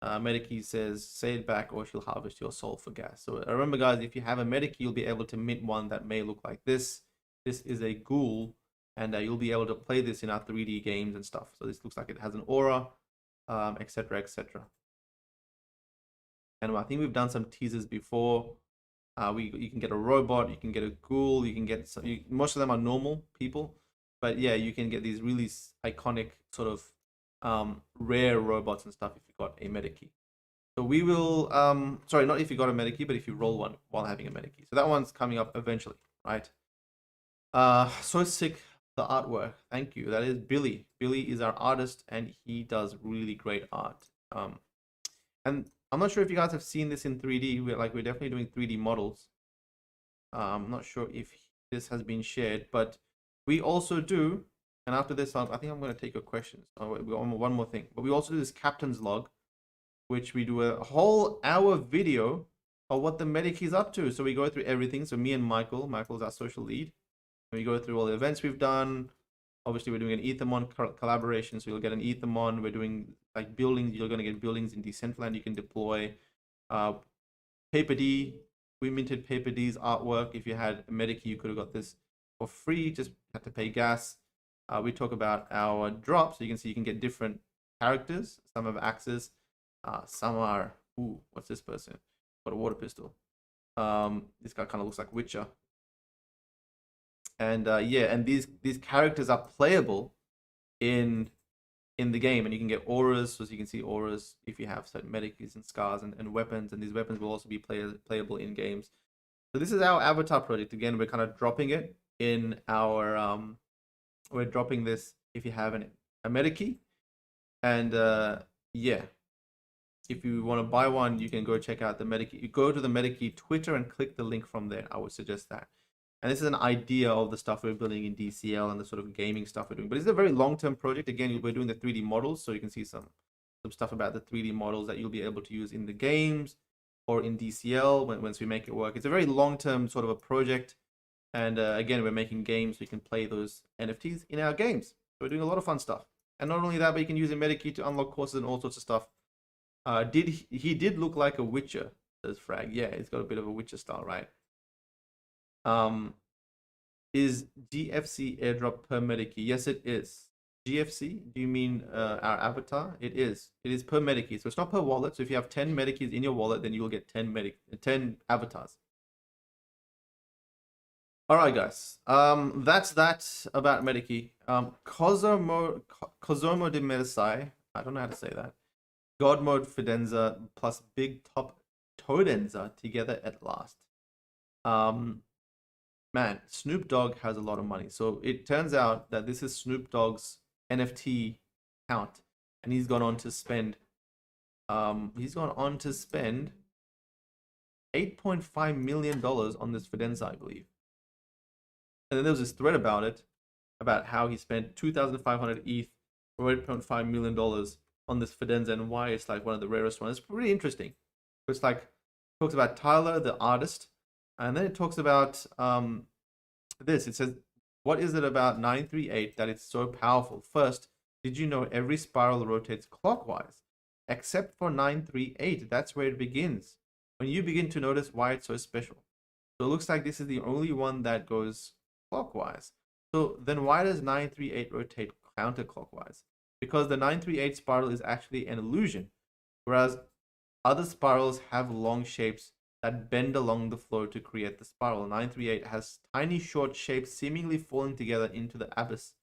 Medikey says, say it back or she'll harvest your soul for gas. So remember, guys, if you have a Medikey, you'll be able to mint one that may look like this. This is a ghoul, and you'll be able to play this in our 3D games and stuff. So this looks like it has an aura, etc., etc. And I think we've done some teasers before. You can get a robot, you can get a ghoul, you can get most of them are normal people, but yeah, you can get these really iconic sort of rare robots and stuff if you got a Medikey. So we will sorry, not if you got a Medikey, but if you roll one while having a Medikey. So that one's coming up eventually, right? So sick, the artwork. Thank you. That is Billy. Billy is our artist, and he does really great art. And I'm not sure if you guys have seen this in 3D. We're definitely doing 3D models. I'm not sure if this has been shared, but we also do. And after this, I think I'm going to take your questions. Oh, wait, one more thing. But we also do this captain's log, which we do a whole hour video of what the Medikey is up to. So we go through everything. So me and Michael's our social lead. And we go through all the events we've done. Obviously, we're doing an Ethermon collaboration, so you'll get an Ethermon. We're doing like buildings. You're going to get buildings in Decentraland you can deploy. Paper D. We minted Paper D's artwork. If you had a Medikey, you could have got this for free. Just had to pay gas. We talk about our drops. So you can see you can get different characters. Some have axes. Some are... Ooh, what's this person? Got a water pistol. This guy kind of looks like Witcher. And yeah, and these characters are playable in the game, and you can get auras. So you can see auras if you have certain Medikeys and scars and weapons, and these weapons will also be playable in games. So this is our avatar project. Again, we're kind of dropping it in our we're dropping this if you have a Medikey, and yeah, if you want to buy one, you can go check out the Medikey. You go to the Medikey Twitter and click the link from there. I would suggest that. And this is an idea of the stuff we're building in DCL and the sort of gaming stuff we're doing. But it's a very long-term project. Again, we're doing the 3D models, so you can see some some stuff about the 3D models that you'll be able to use in the games or in DCL once we make it work. It's a very long-term sort of a project. And again, we're making games so you can play those NFTs in our games. So we're doing a lot of fun stuff. And not only that, but you can use a MetaKey to unlock courses and all sorts of stuff. He did look like a Witcher, says Frag. Yeah, he's got a bit of a Witcher style, right? Is GFC airdrop per MetaKey? Yes, it is. GFC? Do you mean our avatar? It is. It is per MetaKey. So it's not per wallet. So if you have 10 MetaKeys in your wallet, then you will get 10 avatars. All right, guys. That's that about MetaKey. Kozomo de Mersai. I don't know how to say that. God Mode Fidenza plus Big Top Toadenza together at last. Man, Snoop Dogg has a lot of money. So it turns out that this is Snoop Dogg's NFT count, and he's gone on to spend $8.5 million on this Fidenza, I believe. And then there was this thread about it, about how he spent 2,500 ETH or $8.5 million on this Fidenza and why it's like one of the rarest ones. It's pretty interesting. It's like, it talks about Tyler, the artist, and then it talks about this. It says, what is it about 938 that it's so powerful? First, did you know every spiral rotates clockwise? Except for 938, that's where it begins. When you begin to notice why it's so special. So it looks like this is the only one that goes clockwise. So then why does 938 rotate counterclockwise? Because the 938 spiral is actually an illusion, whereas other spirals have long shapes that bend along the flow to create the spiral. 938 has tiny short shapes seemingly falling together into the abyss,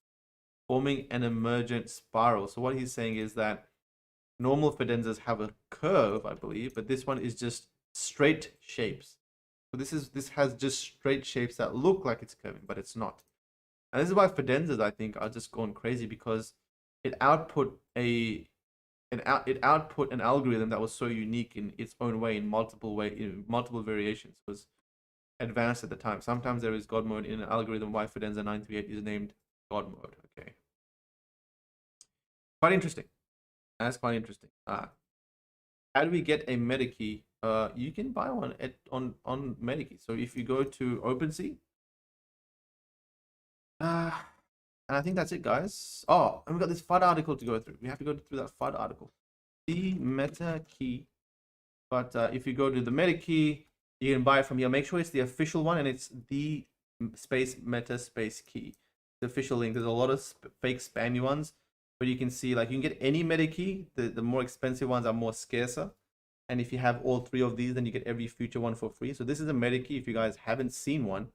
forming an emergent spiral. So what he's saying is that normal Fidenzas have a curve, I believe, but this one is just straight shapes. So this has just straight shapes that look like it's curving, but it's not. And this is why Fidenzas, I think, are just going crazy, because it output an algorithm that was so unique in its own way, in multiple variations. It was advanced at the time. Sometimes there is God mode in an algorithm. Why Fidenza 938 is named God mode. Okay, quite interesting. That's quite interesting. How do we get a MetaKey? You can buy one on MetaKey. So if you go to OpenSea, and I think that's it, guys. Oh, and we've got this FUD article to go through. We have to go through that FUD article. The MetaKey. But if you go to the MetaKey, you can buy it from here. Make sure it's the official one, and it's the space meta space key. The official link. There's a lot of fake spammy ones, but you can see, like, you can get any MetaKey. The more expensive ones are more scarcer. And if you have all three of these, then you get every future one for free. So this is a MetaKey. If you guys haven't seen one,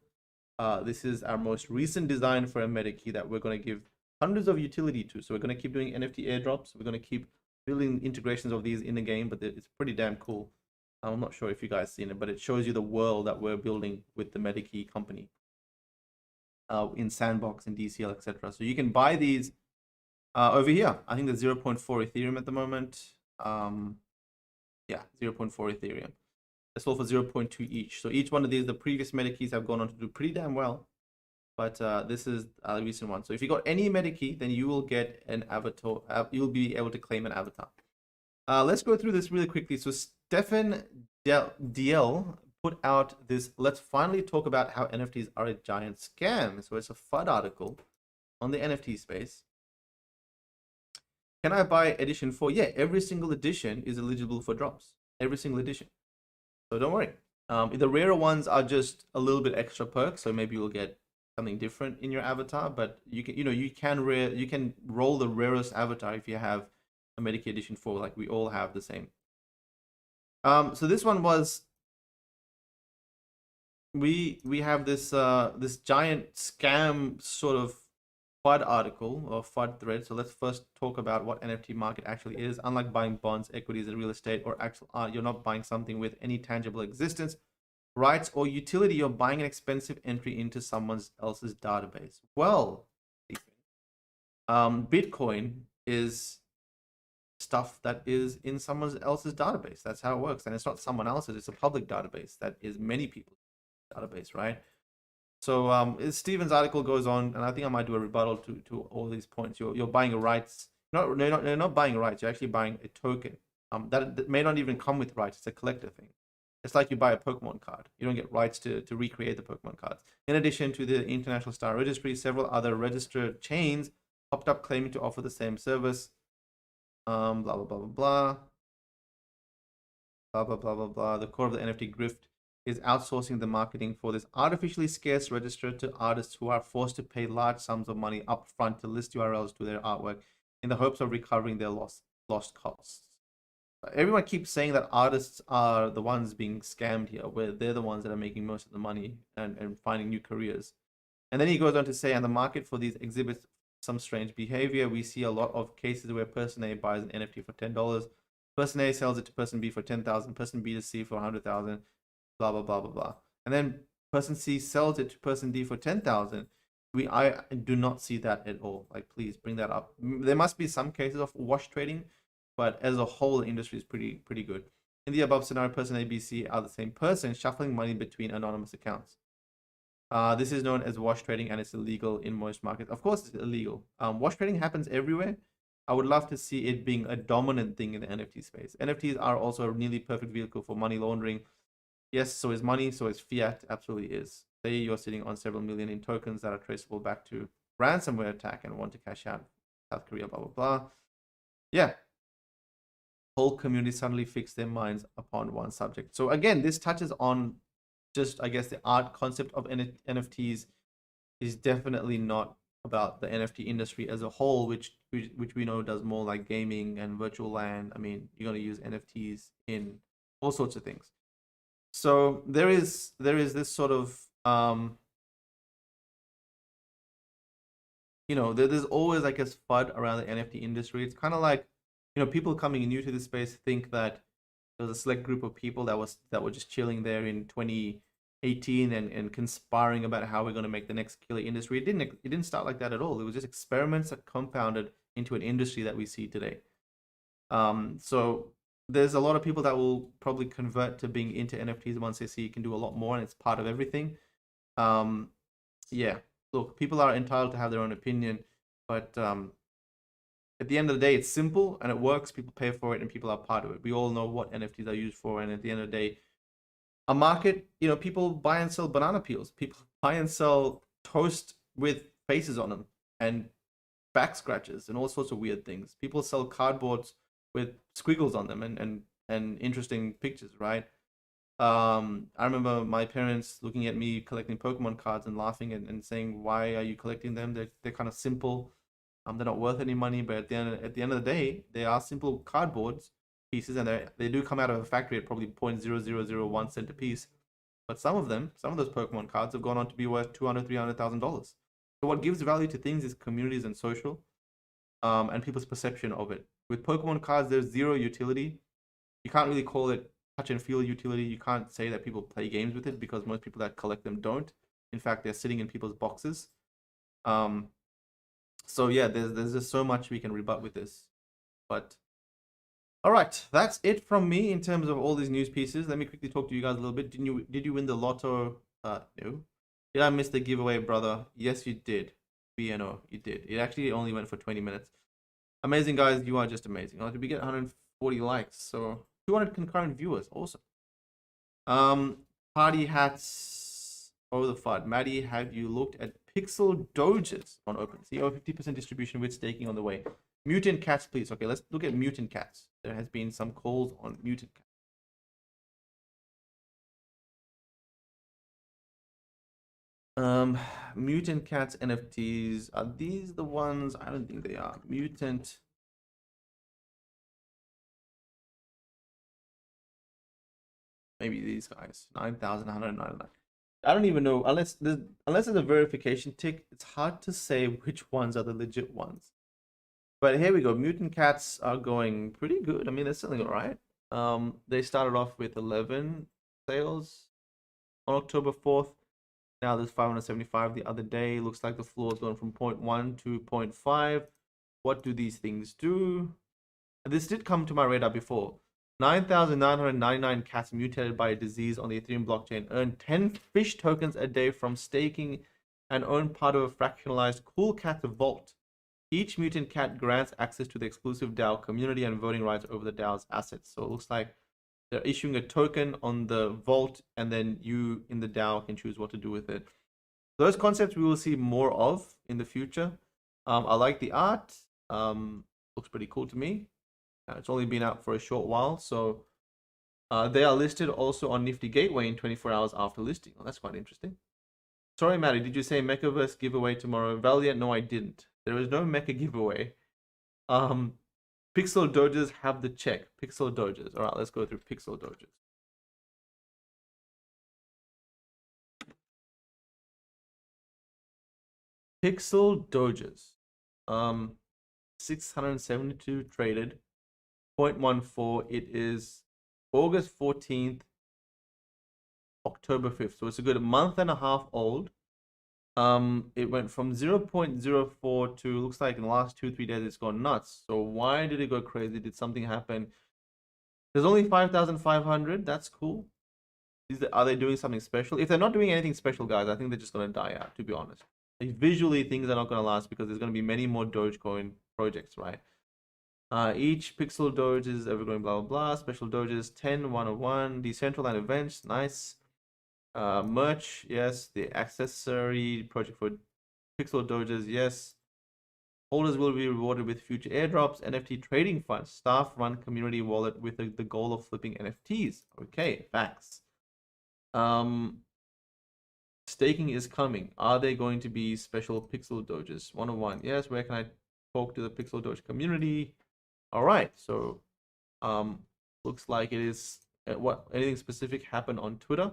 this is our most recent design for a MetaKey that we're going to give hundreds of utility to. So we're going to keep doing NFT airdrops. We're going to keep building integrations of these in the game, but it's pretty damn cool. I'm not sure if you guys seen it, but it shows you the world that we're building with the MetaKey company in Sandbox and DCL, etc. So you can buy these over here. I think there's 0.4 Ethereum at the moment. Yeah, 0.4 Ethereum. That's all for 0.2 each. So each one of these, the previous MetaKeys have gone on to do pretty damn well. But this is a recent one. So if you got any MetaKey, then you will get an avatar. You'll be able to claim an avatar. Let's go through this really quickly. So Stefan DL put out this, let's finally talk about how NFTs are a giant scam. So it's a FUD article on the NFT space. Can I buy edition 4? Yeah, every single edition is eligible for drops. Every single edition. So don't worry. The rarer ones are just a little bit extra perks. So maybe you'll get something different in your avatar, but you can roll the rarest avatar if you have a MetaKey edition 4, like we all have the same. So this one was, we have this this giant scam sort of FUD article or FUD thread. So let's first talk about what NFT market actually is. Unlike buying bonds, equities, and real estate or actual art, you're not buying something with any tangible existence, rights, or utility. You're buying an expensive entry into someone else's database. Well, Bitcoin is stuff that is in someone else's database. That's how it works. And it's not someone else's, it's a public database that is many people's database, right? So Steven's article goes on, and I think I might do a rebuttal to all these points. You're buying rights they're not buying rights. You're actually buying a token. That may not even come with rights. It's a collector thing. It's like you buy a Pokemon card. You don't get rights to recreate the Pokemon cards. In addition to the International Star Registry, several other registered chains popped up claiming to offer the same service. Blah blah blah blah blah. Blah blah blah blah blah. The core of the NFT grift is outsourcing the marketing for this artificially scarce register to artists who are forced to pay large sums of money upfront to list URLs to their artwork in the hopes of recovering their lost costs. Everyone keeps saying that artists are the ones being scammed here, where they're the ones that are making most of the money and finding new careers. And then he goes on to say, and the market for these exhibits some strange behavior. We see a lot of cases where person A buys an NFT for $10, person A sells it to person B for 10,000, person B to C for 100,000, blah blah blah blah blah. And then person C sells it to person D for 10,000. I do not see that at all. Like, please bring that up. There must be some cases of wash trading, but as a whole, the industry is pretty good. In the above scenario, person A, B, C are the same person shuffling money between anonymous accounts. This is known as wash trading, and it's illegal in most markets. Of course, it's illegal. Wash trading happens everywhere. I would love to see it being a dominant thing in the NFT space. NFTs are also a nearly perfect vehicle for money laundering. Yes, so is money, so is fiat. Absolutely is. Say you're sitting on several million in tokens that are traceable back to ransomware attack and want to cash out. South Korea, blah blah blah. Yeah. Whole community suddenly fixed their minds upon one subject. So again, this touches on just, I guess, the art concept of NFTs is definitely not about the NFT industry as a whole, which we know does more like gaming and virtual land. I mean, you're going to use NFTs in all sorts of things. So there is this sort of there's always like a FUD around the NFT industry. It's kind of like, people coming new to this space think that there was a select group of people that were just chilling there in 2018 and conspiring about how we're going to make the next killer industry. It didn't start like that at all. It was just experiments that compounded into an industry that we see today. So there's a lot of people that will probably convert to being into NFTs once they see you can do a lot more and it's part of everything. Yeah, look, people are entitled to have their own opinion, but at the end of the day, it's simple and it works. People pay for it and people are part of it. We all know what NFTs are used for. And at the end of the day, a market, people buy and sell banana peels. People buy and sell toast with faces on them and back scratches and all sorts of weird things. People sell cardboards with squiggles on them and interesting pictures, right? I remember my parents looking at me collecting Pokemon cards and laughing and saying, "Why are you collecting them? They're kind of simple. They're not worth any money." But at the end of the day, they are simple cardboards pieces, and they do come out of a factory at probably 0.0001 cent a piece. But some of those Pokemon cards have gone on to be worth $200,000-$300,000. So what gives value to things is communities and social, and people's perception of it. With Pokemon cards, there's zero utility. You can't really call it touch and feel utility. You can't say that people play games with it because most people that collect them don't. In fact, they're sitting in people's boxes. So yeah, there's just so much we can rebut with this. But all right, that's it from me in terms of all these news pieces. Let me quickly talk to you guys a little bit. Did you win the lotto? No. Did I miss the giveaway, brother? Yes, you did. BNO, you did. It actually only went for 20 minutes. Amazing, guys. You are just amazing. Did we get 140 likes? So 200 concurrent viewers. Awesome. Party hats. Oh, the FUD. Maddie, have you looked at Pixel Doges on OpenSea? 50% distribution with staking on the way. Mutant Cats, please. Okay, let's look at Mutant Cats. There has been some calls on Mutant Cats. Mutant Cats NFTs. Are these the ones? I don't think they are. Mutant. Maybe these guys. 9,199. I don't even know. Unless there's a verification tick, it's hard to say which ones are the legit ones. But here we go. Mutant Cats are going pretty good. I mean, they're selling all right. They started off with 11 sales on October 4th. Now there's 575 the other day. Looks like the floor is going from 0.1 to 0.5. What do these things do? This did come to my radar before. 9,999 cats mutated by a disease on the Ethereum blockchain earn 10 fish tokens a day from staking and own part of a fractionalized Cool Cat vault. Each mutant cat grants access to the exclusive DAO community and voting rights over the DAO's assets. So it looks like they're issuing a token on the vault, and then you in the DAO can choose what to do with it. Those concepts we will see more of in the future. I like the art. Looks pretty cool to me. It's only been out for a short while, so they are listed also on Nifty Gateway in 24 hours after listing. Well, that's quite interesting. Sorry, Maddie, did you say Mechaverse giveaway tomorrow? Valiant, no, I didn't. There is no Mecha giveaway. Pixel Doges have the check. Pixel Doges. All right, let's go through Pixel Doges. Pixel Doges. 672 traded. 0.14. It is August 14th, October 5th. So it's a good month and a half old. It went from 0.04 to, looks like in the last 2-3 days it's gone nuts. So why did it go crazy? Did something happen? There's only 5,500. That's cool. Are they doing something special? If they're not doing anything special, guys, I think they're just gonna die out, to be honest. Like, visually, things are not gonna last because there's gonna be many more Dogecoin projects, right? Each pixel Doge is ever going blah blah blah. Special Doges 10, 101, decentralized events, nice. Merch, yes. The accessory project for pixel Doges, yes. Holders will be rewarded with future airdrops, NFT trading funds, staff run community wallet with the goal of flipping NFTs. Okay, facts. Staking is coming. Are they going to be special pixel Doges? 101, yes. Where can I talk to the pixel Doge community? All right, so looks like it is what anything specific happened on Twitter.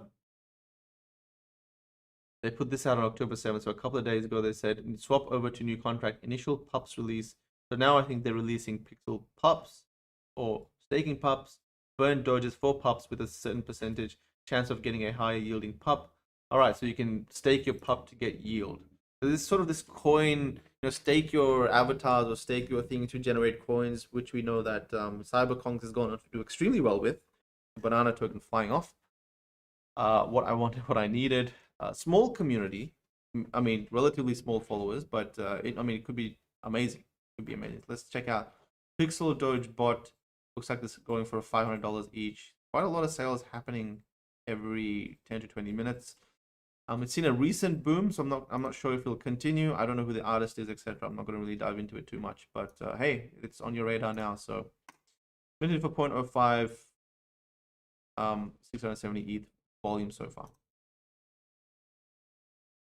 They put this out on October 7th, so a couple of days ago they said swap over to new contract, initial pups release. So now I think they're releasing pixel pups or staking pups, burn Doges for pups with a certain percentage chance of getting a higher yielding pup. All right, so you can stake your pup to get yield. So this is sort of this coin, stake your avatars or stake your thing to generate coins, which we know that Cyberkongs has gone on to do extremely well with. Banana token flying off. What I wanted, what I needed. Small community. I mean, relatively small followers, but it could be amazing. It could be amazing. Let's check out Pixel Doge bot. Looks like this is going for $500 each. Quite a lot of sales happening every 10 to 20 minutes. It's seen a recent boom, so I'm not sure if it'll continue. I don't know who the artist is, etc. I'm not going to really dive into it too much, but hey, it's on your radar now. So minted for 0.05, 670 ETH volume so far.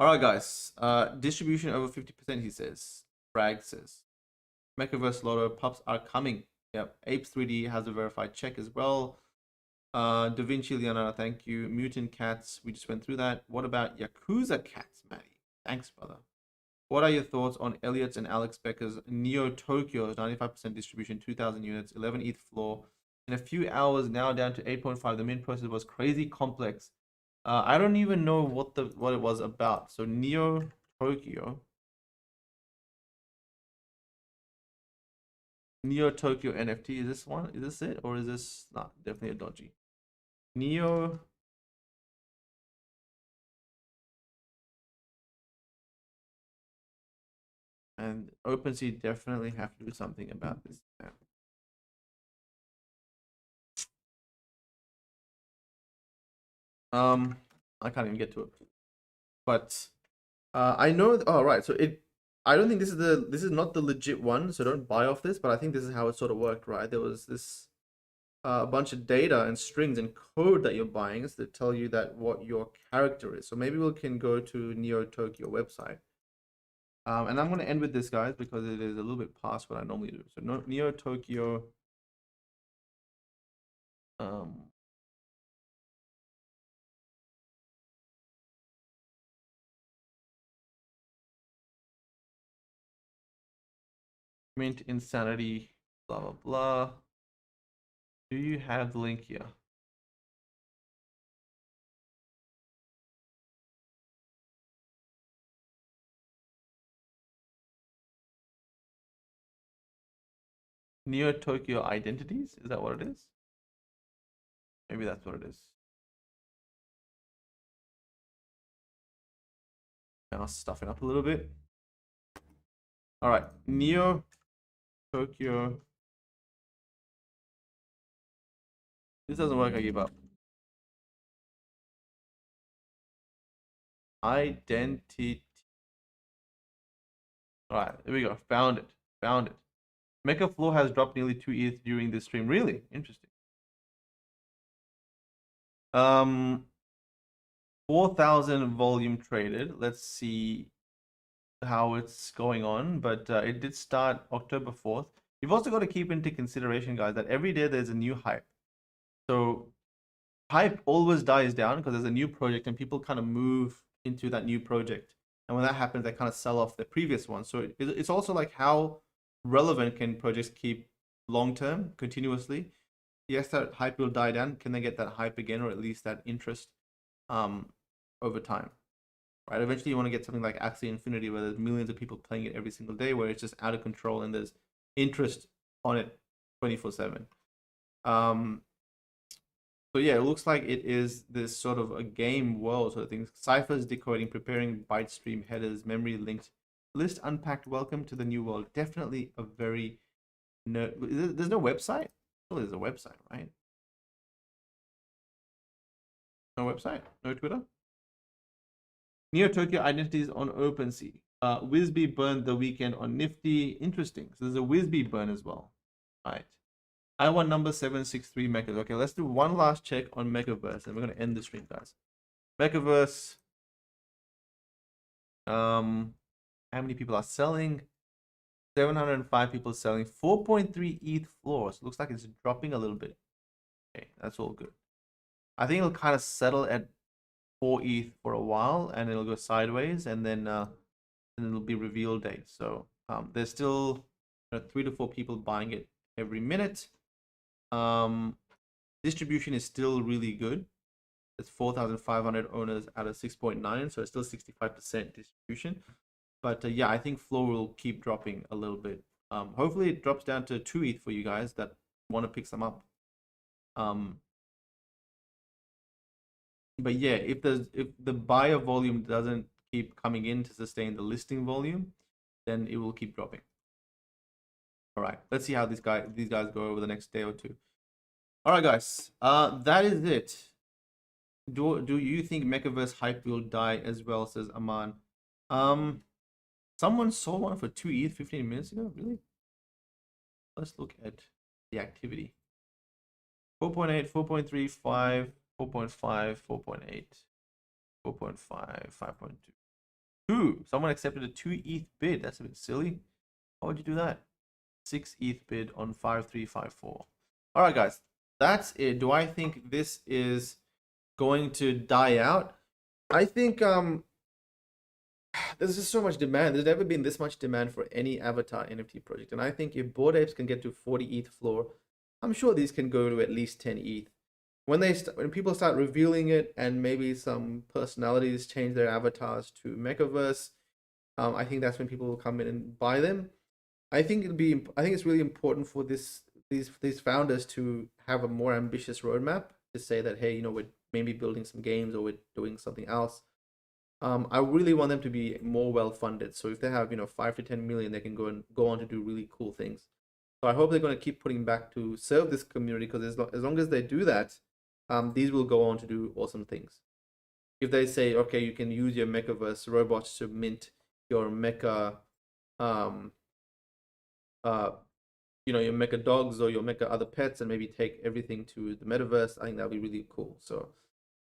All right, guys. Distribution over 50%, he says. Bragg says. MEKAVERSE Lotto pups are coming. Yep. Apes 3D has a verified check as well. Da Vinci Leonardo, thank you. Mutant Cats, we just went through that. What about Yakuza Cats, Maddie? Thanks, brother. What are your thoughts on Elliot's and Alex Becker's Neo Tokyo 95% distribution, 2,000 units, 11 ETH floor? In a few hours, now down to 8.5. The mint process was crazy complex. I don't even know what it was about. So Neo Tokyo NFT, is this one? Is this it, or is this not? Definitely a dodgy. Neo. And OpenSea definitely have to do something about this. I can't even get to it. But I know. Oh, right. So I don't think this is not the legit one. So don't buy off this. But I think this is how it sort of worked, right? There was this a bunch of data and strings and code that you're buying that tell you that what your character is. So maybe we can go to Neo Tokyo website. And I'm going to end with this, guys, because it is a little bit past what I normally do. So Neo Tokyo. Mint Insanity, blah, blah, blah. Do you have the link here? Neo Tokyo Identities? Is that what it is? Maybe that's what it is. And I'll stuff it up a little bit. All right, Neo Tokyo. This doesn't work. I give up. Identity. All right, there we go. Found it. Found it. Mecha Floor has dropped nearly 2 ETH during this stream. Really interesting. 4,000 volume traded. Let's see how it's going on, but it did start October 4th. You've also got to keep into consideration, guys, that every day there's a new hype. So hype always dies down because there's a new project and people kind of move into that new project. And when that happens, they kind of sell off the previous one. So it's also like how relevant can projects keep long term, continuously? Yes, that hype will die down. Can they get that hype again, or at least that interest over time? Right? Eventually, you want to get something like Axie Infinity, where there's millions of people playing it every single day, where it's just out of control and there's interest on it 24/7. So yeah, it looks like it is this sort of a game world sort of things. Ciphers, decoding, preparing byte stream headers, memory linked, list unpacked. Welcome to the new world. Definitely a very there's no website. Well, there's a website, right? No website, no Twitter. Neo Tokyo identities on OpenSea. Wisby burned the weekend on Nifty. Interesting. So there's a Wisby burn as well. Right. I want number 763 Mekas. Okay, let's do one last check on MEKAVERSE, and we're gonna end the stream, guys. MEKAVERSE. How many people are selling? 705 people selling. 4.3 ETH floors. Looks like it's dropping a little bit. Okay, that's all good. I think it'll kind of settle at 4 ETH for a while, and it'll go sideways, and then it'll be reveal date. So there's still 3 to 4 people buying it every minute. Distribution is still really good. It's 4,500 owners out of 6.9, so it's still 65% distribution. But yeah, I think floor will keep dropping a little bit. Hopefully it drops down to 2 ETH for you guys that want to pick some up. But yeah, if the buyer volume doesn't keep coming in to sustain the listing volume, then it will keep dropping. All right, let's see how these guys go over the next day or two. All right, guys, that is it. Do you think MEKAVERSE hype will die as well? Says Aman. Someone sold one for 2 ETH 15 minutes ago. Really? Let's look at the activity. 4.8, 4.3, 5, 4.5, 4.8, 4.5, 5.2. 2. Someone accepted a 2 ETH bid. That's a bit silly. Why would you do that? 6 ETH bid on 5354. All right, guys, that's it. Do I think this is going to die out? I think there's just so much demand. There's never been this much demand for any avatar NFT project, and I think if Bored Apes can get to 40 ETH floor, I'm sure these can go to at least 10 ETH. When people start revealing it, and maybe some personalities change their avatars to MEKAVERSE, I think that's when people will come in and buy them. I think it's really important for these founders to have a more ambitious roadmap to say that, hey, we're maybe building some games, or we're doing something else. I really want them to be more well funded. So if they have 5 to 10 million, they can go on to do really cool things. So I hope they're going to keep putting back to serve this community, because as long as they do that, these will go on to do awesome things. If they say, okay, you can use your MEKAVERSE robots to mint your mecha your mecha dogs or your mecha other pets, and maybe take everything to the metaverse, I think that'll be really cool. So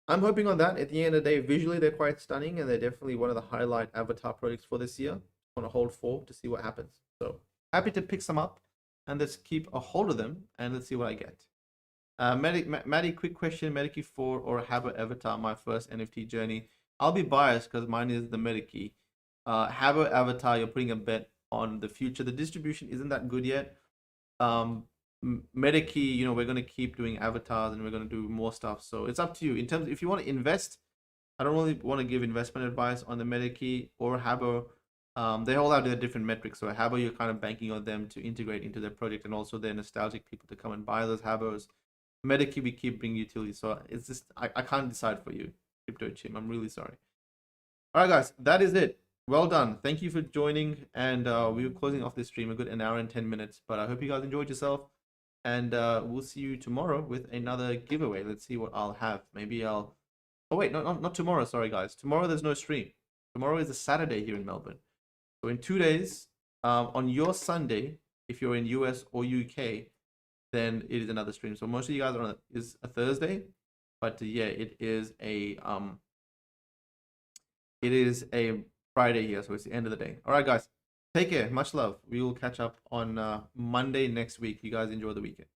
I'm hoping on that. At the end of the day, visually they're quite stunning, and they're definitely one of the highlight avatar projects for this year. I want to hold form to see what happens. So happy to pick some up, and let's keep a hold of them, and let's see what I get. Maddie, quick question: Medikey 4 or Habbo Avatar? My first NFT journey. I'll be biased because mine is the Medikey. Habbo Avatar, you're putting a bet on the future. The distribution isn't that good yet. Medikey, we're going to keep doing avatars, and we're going to do more stuff. So it's up to you. In terms, if you want to invest, I don't really want to give investment advice on the Medikey or Habbo. They all have their different metrics. So Habbo, you're kind of banking on them to integrate into their project, and also their nostalgic people to come and buy those Habbos. Medikey, we keep bringing utility. So it's just, I can't decide for you, Crypto Chim. I'm really sorry. All right, guys, that is it. well done. Thank you for joining. And we were closing off this stream a good an hour and 10 minutes. But I hope you guys enjoyed yourself. And we'll see you tomorrow with another giveaway. Let's see what I'll have. Maybe I'll. Oh wait, not tomorrow. Sorry guys. Tomorrow there's no stream. Tomorrow is a Saturday here in Melbourne. So in 2 days, on your Sunday, if you're in US or UK, then it is another stream. So most of you guys are on is a Thursday, but yeah, it is a Friday here, so it's the end of the day. All right, guys, take care. Much love. We will catch up on Monday next week. You guys enjoy the weekend.